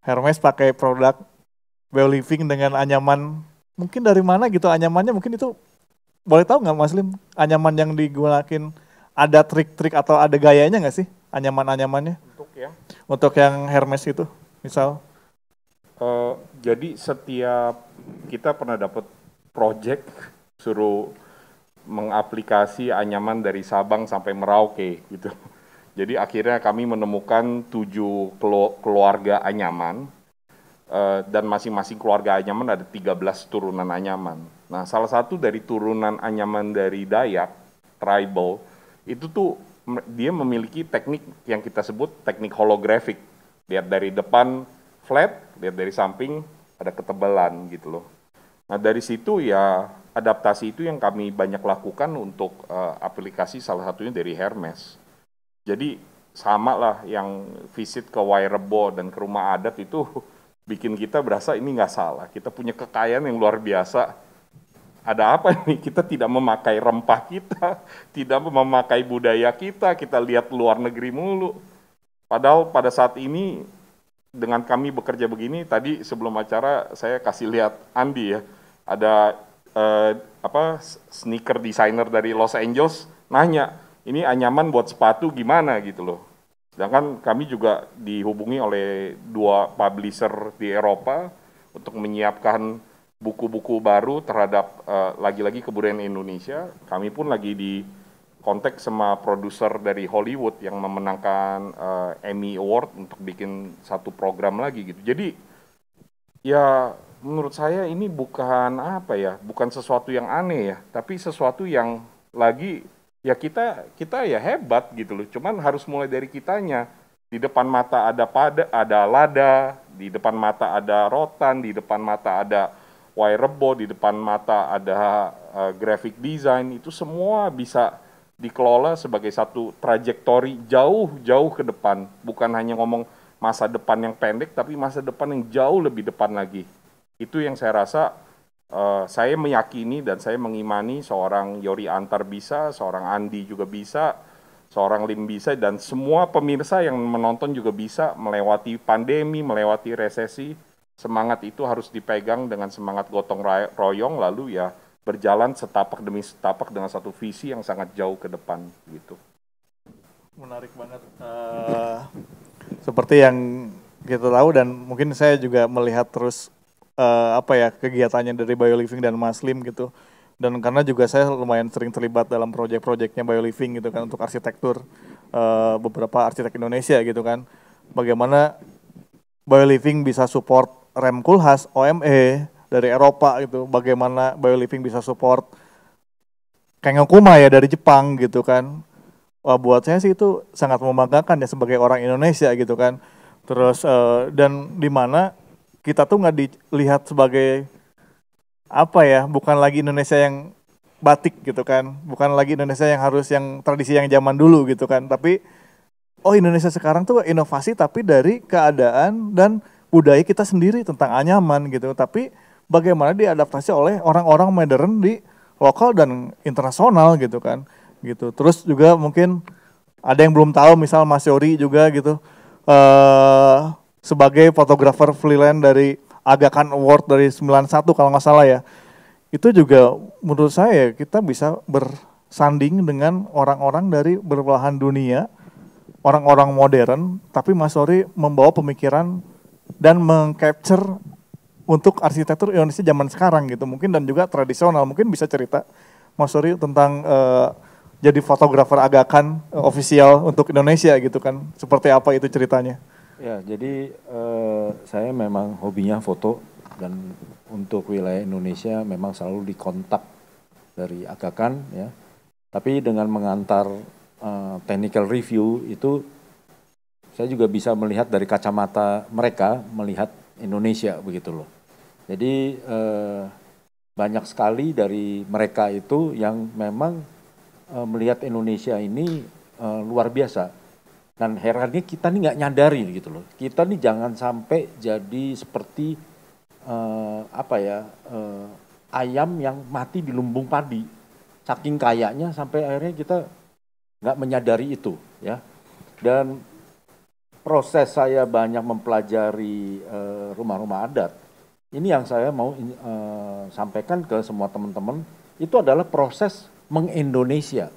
Hermes pakai produk Bioliving dengan anyaman, mungkin dari mana gitu anyamannya, mungkin itu boleh tahu nggak Mas Lim, anyaman yang digunakan ada trik-trik atau ada gayanya nggak sih anyaman-anyamannya? Untuk yang Hermes itu misal?
Jadi setiap kita pernah dapat project suruh mengaplikasi anyaman dari Sabang sampai Merauke gitu. Jadi akhirnya kami menemukan 7 keluarga anyaman, dan masing-masing keluarga anyaman ada 13 turunan anyaman. Nah, salah satu dari turunan anyaman dari Dayak, tribal, itu tuh dia memiliki teknik yang kita sebut teknik holographic. Lihat dari depan flat, lihat dari samping ada ketebalan gitu loh. Nah, dari situ ya adaptasi itu yang kami banyak lakukan untuk aplikasi, salah satunya dari Hermes. Jadi sama lah yang visit ke Wairebo dan ke rumah adat itu bikin kita berasa ini nggak salah. Kita punya kekayaan yang luar biasa. Ada apa nih? Kita tidak memakai rempah kita, tidak memakai budaya kita lihat luar negeri mulu. Padahal pada saat ini dengan kami bekerja begini, tadi sebelum acara saya kasih lihat Andi ya, ada sneaker designer dari Los Angeles nanya, ini anyaman buat sepatu gimana gitu loh. Sedangkan kami juga dihubungi oleh 2 publisher di Eropa untuk menyiapkan buku-buku baru terhadap lagi-lagi kebudayaan Indonesia. Kami pun lagi di kontak sama produser dari Hollywood yang memenangkan Emmy Award untuk bikin satu program lagi gitu. Jadi ya menurut saya ini bukan bukan sesuatu yang aneh ya, tapi sesuatu yang lagi ya kita ya hebat gitu loh. Cuman harus mulai dari kitanya. Di depan mata ada lada, di depan mata ada rotan, di depan mata ada Wairebo, di depan mata ada graphic design. Itu semua bisa dikelola sebagai satu trajektori jauh-jauh ke depan. Bukan hanya ngomong masa depan yang pendek, tapi masa depan yang jauh lebih depan lagi. Itu yang saya rasa saya meyakini dan saya mengimani seorang Yori Antar bisa, seorang Andi juga bisa, seorang Lim bisa, dan semua pemirsa yang menonton juga bisa melewati pandemi, melewati resesi. Semangat itu harus dipegang dengan semangat gotong royong, lalu ya berjalan setapak demi setapak dengan satu visi yang sangat jauh ke depan gitu.
Menarik banget. Seperti yang kita tahu dan mungkin saya juga melihat terus kegiatannya dari Bioliving dan Mas Lim gitu, Dan karena juga saya lumayan sering terlibat dalam proyek-proyeknya BioLiving gitu kan untuk arsitektur beberapa arsitek Indonesia gitu kan. Bagaimana BioLiving bisa support rem Kulhas, OME dari Eropa gitu. Bagaimana BioLiving bisa support Kengokuma ya dari Jepang gitu kan. Wah, buat saya sih itu sangat membanggakan ya sebagai orang Indonesia gitu kan. Terus dan di mana kita tuh nggak dilihat sebagai apa ya, bukan lagi Indonesia yang batik gitu kan, bukan lagi Indonesia yang harus yang tradisi yang zaman dulu gitu kan, tapi oh Indonesia sekarang tuh inovasi tapi dari keadaan dan budaya kita sendiri tentang anyaman gitu, tapi bagaimana diadaptasi oleh orang-orang modern di lokal dan internasional gitu kan, gitu. Terus juga mungkin ada yang belum tahu, misal Mas Yori juga gitu, sebagai fotografer freelance dari Aga Khan Award dari 91 kalau nggak salah ya. Itu juga menurut saya kita bisa bersanding dengan orang-orang dari berbelahan dunia, orang-orang modern, tapi Mas Yori membawa pemikiran dan meng-capture untuk arsitektur Indonesia zaman sekarang gitu mungkin, dan juga tradisional. Mungkin bisa cerita Mas Yori tentang jadi fotografer Aga Khan official untuk Indonesia gitu kan, seperti apa itu ceritanya?
Ya, jadi saya memang hobinya foto, dan untuk wilayah Indonesia memang selalu dikontak dari Aga Khan ya. Tapi dengan mengantar technical review itu saya juga bisa melihat dari kacamata mereka melihat Indonesia begitu loh. Jadi banyak sekali dari mereka itu yang memang melihat Indonesia ini luar biasa. Dan herannya kita nih nggak nyadari gitu loh. Kita nih jangan sampai jadi seperti ayam yang mati di lumbung padi. Saking kayanya sampai akhirnya kita nggak menyadari itu ya. Dan proses saya banyak mempelajari rumah-rumah adat. Ini yang saya mau sampaikan ke semua teman-teman, itu adalah proses mengindonesia.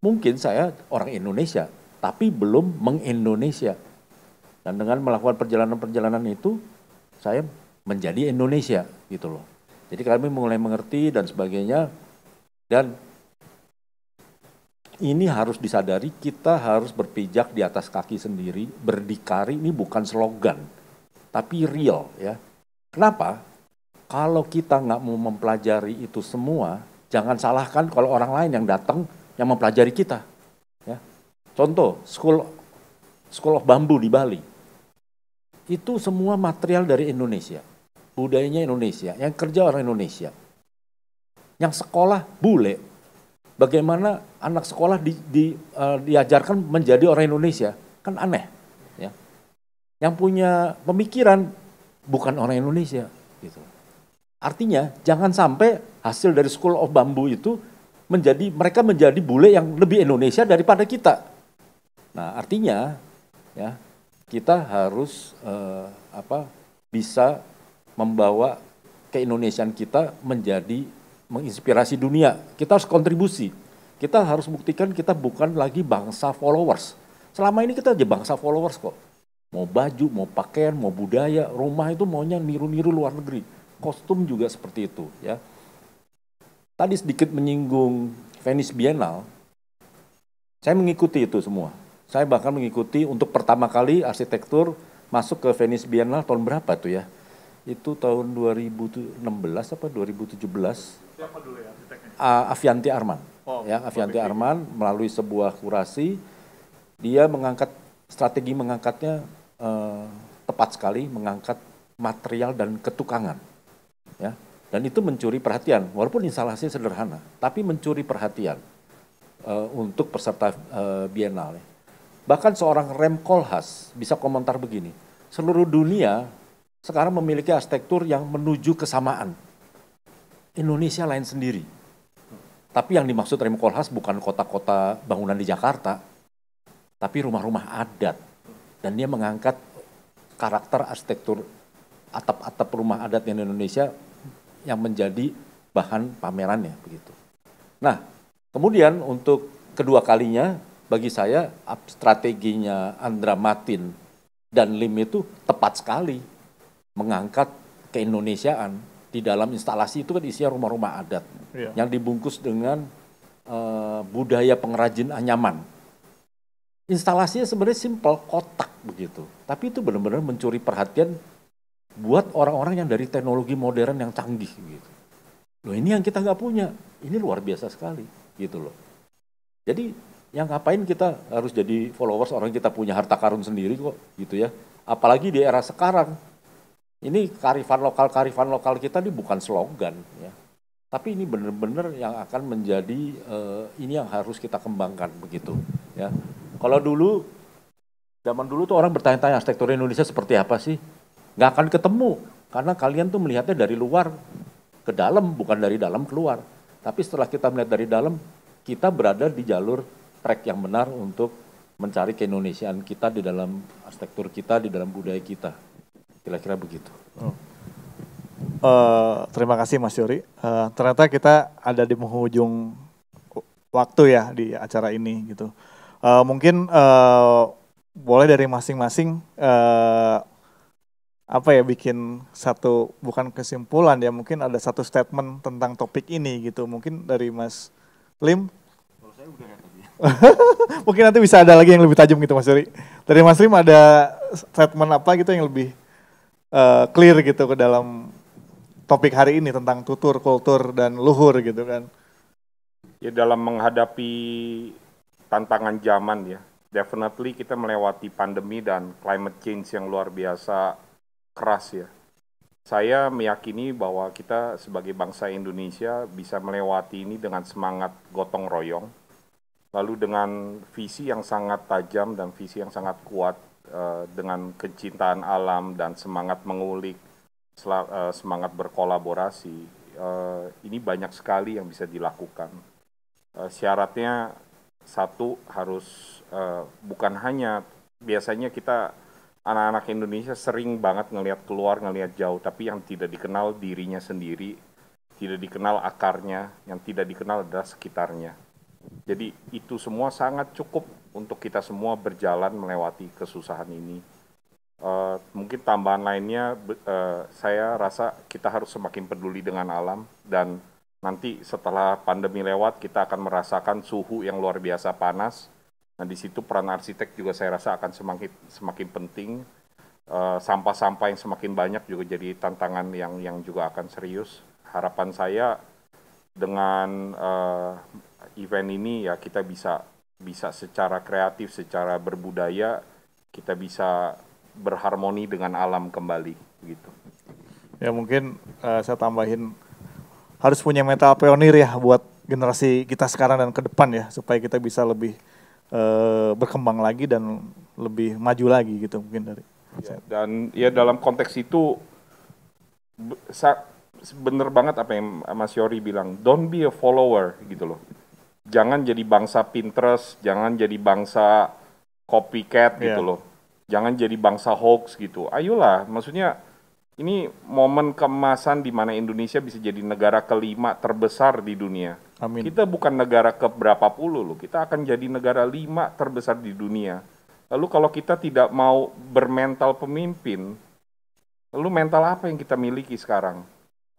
Mungkin saya orang Indonesia, tapi belum mengindonesia. Dan dengan melakukan perjalanan-perjalanan itu, saya menjadi Indonesia gitu loh. Jadi kami mulai mengerti dan sebagainya. Dan ini harus disadari, kita harus berpijak di atas kaki sendiri. Berdikari ini bukan slogan, tapi real ya. Kenapa? Kalau kita nggak mau mempelajari itu semua, jangan salahkan kalau orang lain yang datang yang mempelajari kita. Ya. Contoh, School of Bamboo di Bali. Itu semua material dari Indonesia. Budayanya Indonesia, yang kerja orang Indonesia. Yang sekolah bule. Bagaimana anak sekolah diajarkan menjadi orang Indonesia? Kan aneh. Ya. Yang punya pemikiran bukan orang Indonesia. Gitu. Artinya, jangan sampai hasil dari School of Bamboo itu mereka menjadi bule yang lebih Indonesia daripada kita. Nah, artinya ya kita harus bisa membawa keindonesiaan kita menjadi menginspirasi dunia. Kita harus kontribusi. Kita harus buktikan kita bukan lagi bangsa followers. Selama ini kita aja bangsa followers kok. Mau baju, mau pakaian, mau budaya, rumah itu maunya niru-niru luar negeri. Kostum juga seperti itu ya. Tadi sedikit menyinggung Venice Biennale. Saya mengikuti itu semua. Saya bahkan mengikuti untuk pertama kali arsitektur masuk ke Venice Biennale tahun berapa tuh ya? Itu tahun 2016 apa 2017. Siapa dulu ya arsiteknya? Avianti Arman. Ya, Avianti Arman melalui sebuah kurasi, dia strategi mengangkatnya tepat sekali, mengangkat material dan ketukangan. Ya. Dan itu mencuri perhatian, walaupun instalasi sederhana, tapi mencuri perhatian untuk peserta Biennale. Bahkan seorang Rem Koolhaas bisa komentar begini, seluruh dunia sekarang memiliki arsitektur yang menuju kesamaan. Indonesia lain sendiri. Tapi yang dimaksud Rem Koolhaas bukan kota-kota bangunan di Jakarta, tapi rumah-rumah adat. Dan dia mengangkat karakter arsitektur atap-atap rumah adat di Indonesia yang menjadi bahan pamerannya begitu. Nah, kemudian untuk kedua kalinya bagi saya strateginya Andra Matin dan Lim itu tepat sekali mengangkat keindonesiaan di dalam instalasi itu kan isinya rumah-rumah adat yang dibungkus dengan budaya pengrajin anyaman. Instalasinya sebenarnya simpel, kotak begitu. Tapi itu benar-benar mencuri perhatian buat orang-orang yang dari teknologi modern yang canggih gitu. Loh ini yang kita nggak punya, ini luar biasa sekali gitu loh. Jadi yang ngapain kita harus jadi followers orang kita punya harta karun sendiri kok gitu ya. Apalagi di era sekarang. Ini kearifan lokal kita ini bukan slogan ya. Tapi ini benar-benar yang akan menjadi ini yang harus kita kembangkan begitu ya. Kalau dulu, zaman dulu tuh orang bertanya-tanya arsitektur Indonesia seperti apa sih? Nggak akan ketemu, karena kalian tuh melihatnya dari luar ke dalam, bukan dari dalam keluar. Tapi setelah kita melihat dari dalam, kita berada di jalur track yang benar untuk mencari keindonesiaan kita di dalam arsitektur kita, di dalam budaya kita. Kira-kira begitu.
Terima kasih Mas Yory. Ternyata kita ada di penghujung waktu ya di acara ini gitu. Mungkin boleh dari masing-masing bikin satu, bukan kesimpulan ya, mungkin ada satu statement tentang topik ini gitu. Mungkin dari Mas Lim. Kalau saya udah ya tadi. Mungkin nanti bisa ada lagi yang lebih tajam gitu Mas Yory. Dari Mas Lim ada statement apa gitu yang lebih clear gitu ke dalam topik hari ini tentang tutur, kultur, dan luhur gitu kan.
Ya dalam menghadapi tantangan zaman ya, definitely kita melewati pandemi dan climate change yang luar biasa keras ya. Saya meyakini bahwa kita sebagai bangsa Indonesia bisa melewati ini dengan semangat gotong royong, lalu dengan visi yang sangat tajam dan visi yang sangat kuat, dengan kecintaan alam dan semangat mengulik, semangat berkolaborasi. Ini banyak sekali yang bisa dilakukan. Syaratnya satu harus bukan hanya, biasanya kita anak-anak Indonesia sering banget ngelihat keluar, ngelihat jauh, tapi yang tidak dikenal dirinya sendiri, tidak dikenal akarnya, yang tidak dikenal adalah sekitarnya. Jadi itu semua sangat cukup untuk kita semua berjalan melewati kesusahan ini. Mungkin tambahan lainnya, saya rasa kita harus semakin peduli dengan alam, dan nanti setelah pandemi lewat kita akan merasakan suhu yang luar biasa panas. Nah di situ peran arsitek juga saya rasa akan semakin penting. Sampah-sampah yang semakin banyak juga jadi tantangan yang juga akan serius. Harapan saya dengan event ini ya kita bisa secara kreatif, secara berbudaya, kita bisa berharmoni dengan alam kembali gitu.
Ya mungkin saya tambahin, harus punya mental pionir ya buat generasi kita sekarang dan ke depan ya, supaya kita bisa lebih berkembang lagi dan lebih maju lagi gitu mungkin dari.
Ya, dan ya dalam konteks itu bener banget apa yang Mas Yory bilang, don't be a follower gitu loh. Jangan jadi bangsa Pinterest, jangan jadi bangsa copycat gitu loh. Jangan jadi bangsa hoax gitu. Ayolah, maksudnya ini momen keemasan di mana Indonesia bisa jadi negara kelima terbesar di dunia.
Amin.
Kita bukan negara keberapa puluh loh, kita akan jadi negara 5 terbesar di dunia. Lalu kalau kita tidak mau bermental pemimpin, lalu mental apa yang kita miliki sekarang?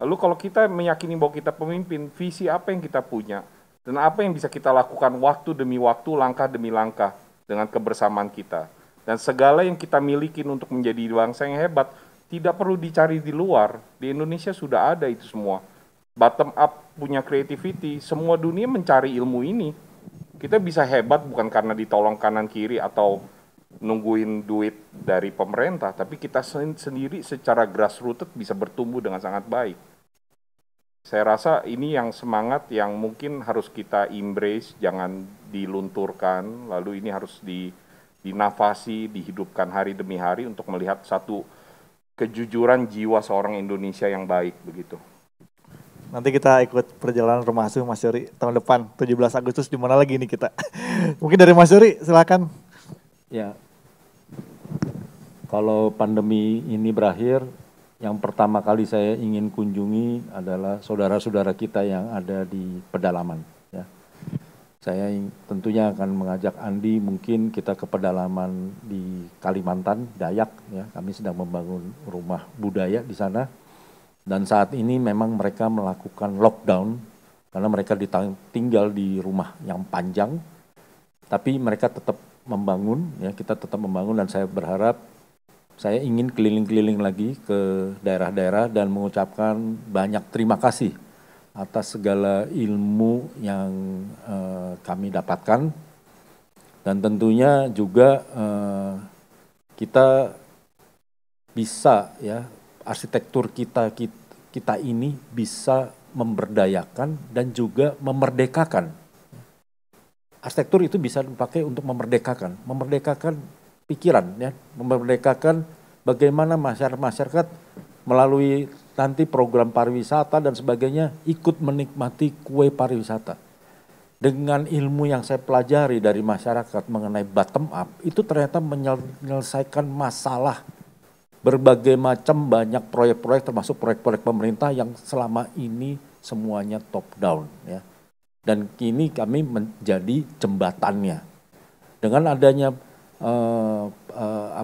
Lalu kalau kita meyakini bahwa kita pemimpin, visi apa yang kita punya? Dan apa yang bisa kita lakukan waktu demi waktu, langkah demi langkah dengan kebersamaan kita. Dan segala yang kita miliki untuk menjadi bangsa yang hebat, tidak perlu dicari di luar. Di Indonesia sudah ada itu semua. Bottom up punya creativity, semua dunia mencari ilmu ini. Kita bisa hebat bukan karena ditolong kanan kiri atau nungguin duit dari pemerintah, tapi kita sendiri secara grassroots bisa bertumbuh dengan sangat baik. Saya rasa ini yang semangat yang mungkin harus kita embrace, jangan dilunturkan, lalu ini harus dinafasi, dihidupkan hari demi hari untuk melihat satu kejujuran jiwa seorang Indonesia yang baik begitu.
Nanti kita ikut perjalanan rumah asuh Mas Yory tahun depan 17 Agustus di mana lagi nih kita. Mungkin dari Mas Yory silakan.
Ya. Kalau pandemi ini berakhir, yang pertama kali saya ingin kunjungi adalah saudara-saudara kita yang ada di pedalaman. Ya. Saya tentunya akan mengajak Andi, mungkin kita ke pedalaman di Kalimantan, Dayak. Ya. Kami sedang membangun rumah budaya di sana. Dan saat ini memang mereka melakukan lockdown karena mereka tinggal di rumah yang panjang, tapi mereka tetap membangun, ya kita tetap membangun, dan saya berharap, saya ingin keliling-keliling lagi ke daerah-daerah dan mengucapkan banyak terima kasih atas segala ilmu yang kami dapatkan, dan tentunya juga kita bisa, ya, arsitektur kita ini bisa memberdayakan dan juga memerdekakan. Arsitektur itu bisa dipakai untuk memerdekakan pikiran, ya, memerdekakan bagaimana masyarakat melalui nanti program pariwisata dan sebagainya ikut menikmati kue pariwisata. Dengan ilmu yang saya pelajari dari masyarakat mengenai bottom up, itu ternyata menyelesaikan masalah berbagai macam banyak proyek-proyek, termasuk proyek-proyek pemerintah yang selama ini semuanya top down, ya. Dan kini kami menjadi jembatannya. Dengan adanya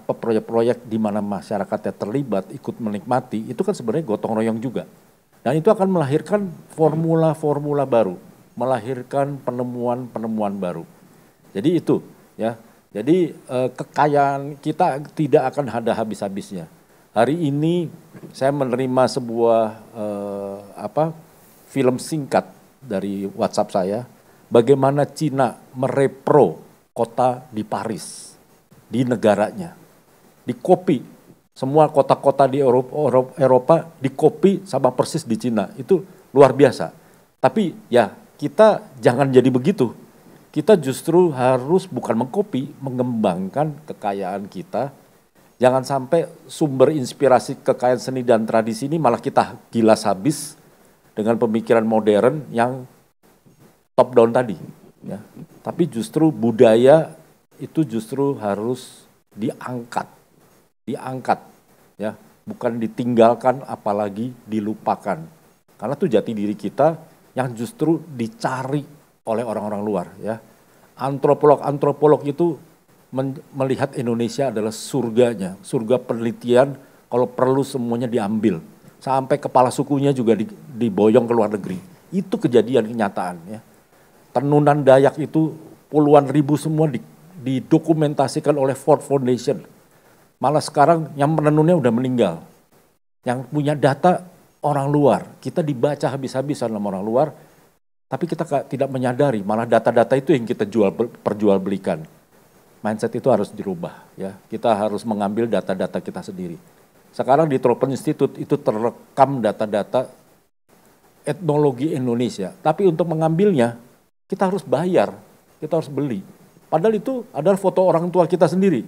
proyek-proyek di mana masyarakatnya terlibat, ikut menikmati, itu kan sebenarnya gotong royong juga. Dan itu akan melahirkan formula-formula baru, melahirkan penemuan-penemuan baru. Jadi itu, ya. Jadi kekayaan kita tidak akan ada habis-habisnya. Hari ini saya menerima sebuah film singkat dari WhatsApp saya, bagaimana Cina merepro kota di Paris, di negaranya. Dikopi, semua kota-kota di Eropa dikopi sama persis di Cina. Itu luar biasa. Tapi ya kita jangan jadi begitu. Kita justru harus bukan mengkopi, mengembangkan kekayaan kita. Jangan sampai sumber inspirasi kekayaan seni dan tradisi ini malah kita gilas habis dengan pemikiran modern yang top down tadi. Ya. Tapi justru budaya itu justru harus diangkat, ya, bukan ditinggalkan apalagi dilupakan. Karena itu jati diri kita yang justru dicari oleh orang-orang luar, ya. Antropolog itu melihat Indonesia adalah surganya, surga penelitian, kalau perlu semuanya diambil. Sampai kepala sukunya juga diboyong ke luar negeri. Itu kejadian, kenyataan, ya. Tenunan Dayak itu puluhan ribu semua didokumentasikan oleh Ford Foundation. Malah sekarang yang menenunnya udah meninggal. Yang punya data orang luar, kita dibaca habis-habisan sama orang luar, tapi kita tidak menyadari, malah data-data itu yang kita perjualbelikan. Mindset itu harus dirubah, ya. Kita harus mengambil data-data kita sendiri. Sekarang di Tropen Institute itu terekam data-data etnologi Indonesia, tapi untuk mengambilnya kita harus bayar, kita harus beli. Padahal itu adalah foto orang tua kita sendiri.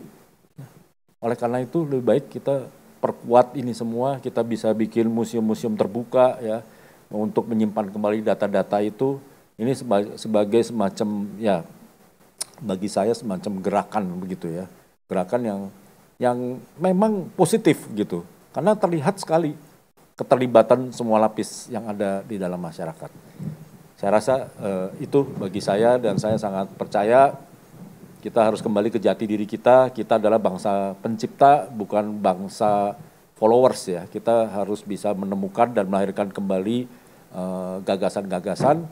Oleh karena itu lebih baik kita perkuat ini semua, kita bisa bikin museum-museum terbuka, ya, untuk menyimpan kembali data-data itu. Ini sebagai semacam, ya, bagi saya semacam gerakan begitu, ya, gerakan yang memang positif gitu, karena terlihat sekali keterlibatan semua lapis yang ada di dalam masyarakat. Saya rasa itu bagi saya, dan saya sangat percaya kita harus kembali ke jati diri kita. Kita adalah bangsa pencipta, bukan bangsa followers, ya. Kita harus bisa menemukan dan melahirkan kembali gagasan-gagasan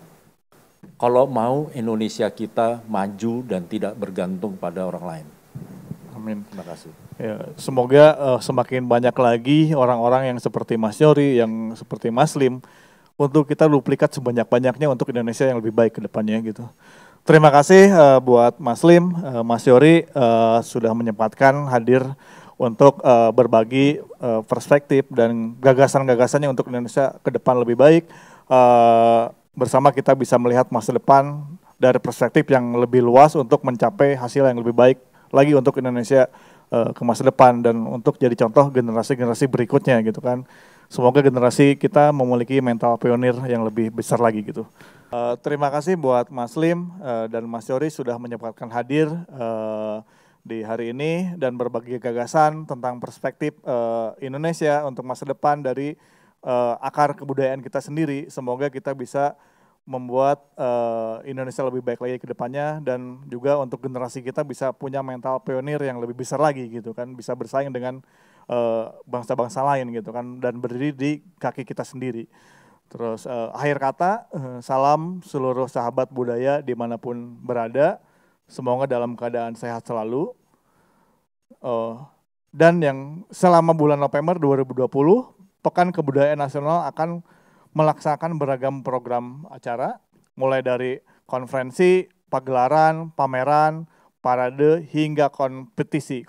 kalau mau Indonesia kita maju dan tidak bergantung pada orang lain.
Amin.
Terima kasih.
Ya, semoga semakin banyak lagi orang-orang yang seperti Mas Yory, yang seperti Mas Lim, untuk kita duplikat sebanyak-banyaknya untuk Indonesia yang lebih baik ke depannya gitu. Terima kasih buat Mas Lim, Mas Yory sudah menyempatkan hadir untuk berbagi perspektif dan gagasan-gagasannya untuk Indonesia ke depan lebih baik. Bersama kita bisa melihat masa depan dari perspektif yang lebih luas untuk mencapai hasil yang lebih baik lagi untuk Indonesia ke masa depan dan untuk jadi contoh generasi-generasi berikutnya gitu kan. Semoga generasi kita memiliki mental pionir yang lebih besar lagi gitu. Terima kasih buat Mas Lim dan Mas Yory sudah menyempatkan hadir di hari ini dan berbagi gagasan tentang perspektif Indonesia untuk masa depan dari akar kebudayaan kita sendiri. Semoga kita bisa membuat Indonesia lebih baik lagi ke depannya, dan juga untuk generasi kita bisa punya mental pionir yang lebih besar lagi gitu kan, bisa bersaing dengan bangsa-bangsa lain gitu kan, dan berdiri di kaki kita sendiri. Terus akhir kata, salam seluruh sahabat budaya dimanapun berada, semoga dalam keadaan sehat selalu. Dan yang selama bulan November 2020, Pekan Kebudayaan Nasional akan melaksanakan beragam program acara, mulai dari konferensi, pagelaran, pameran, parade, hingga kompetisi.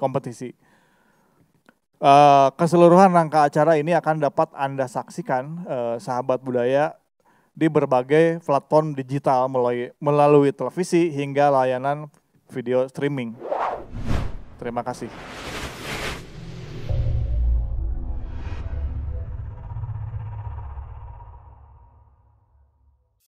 Keseluruhan rangka acara ini akan dapat Anda saksikan, sahabat budaya, di berbagai platform digital melalui televisi hingga layanan video streaming. Terima kasih.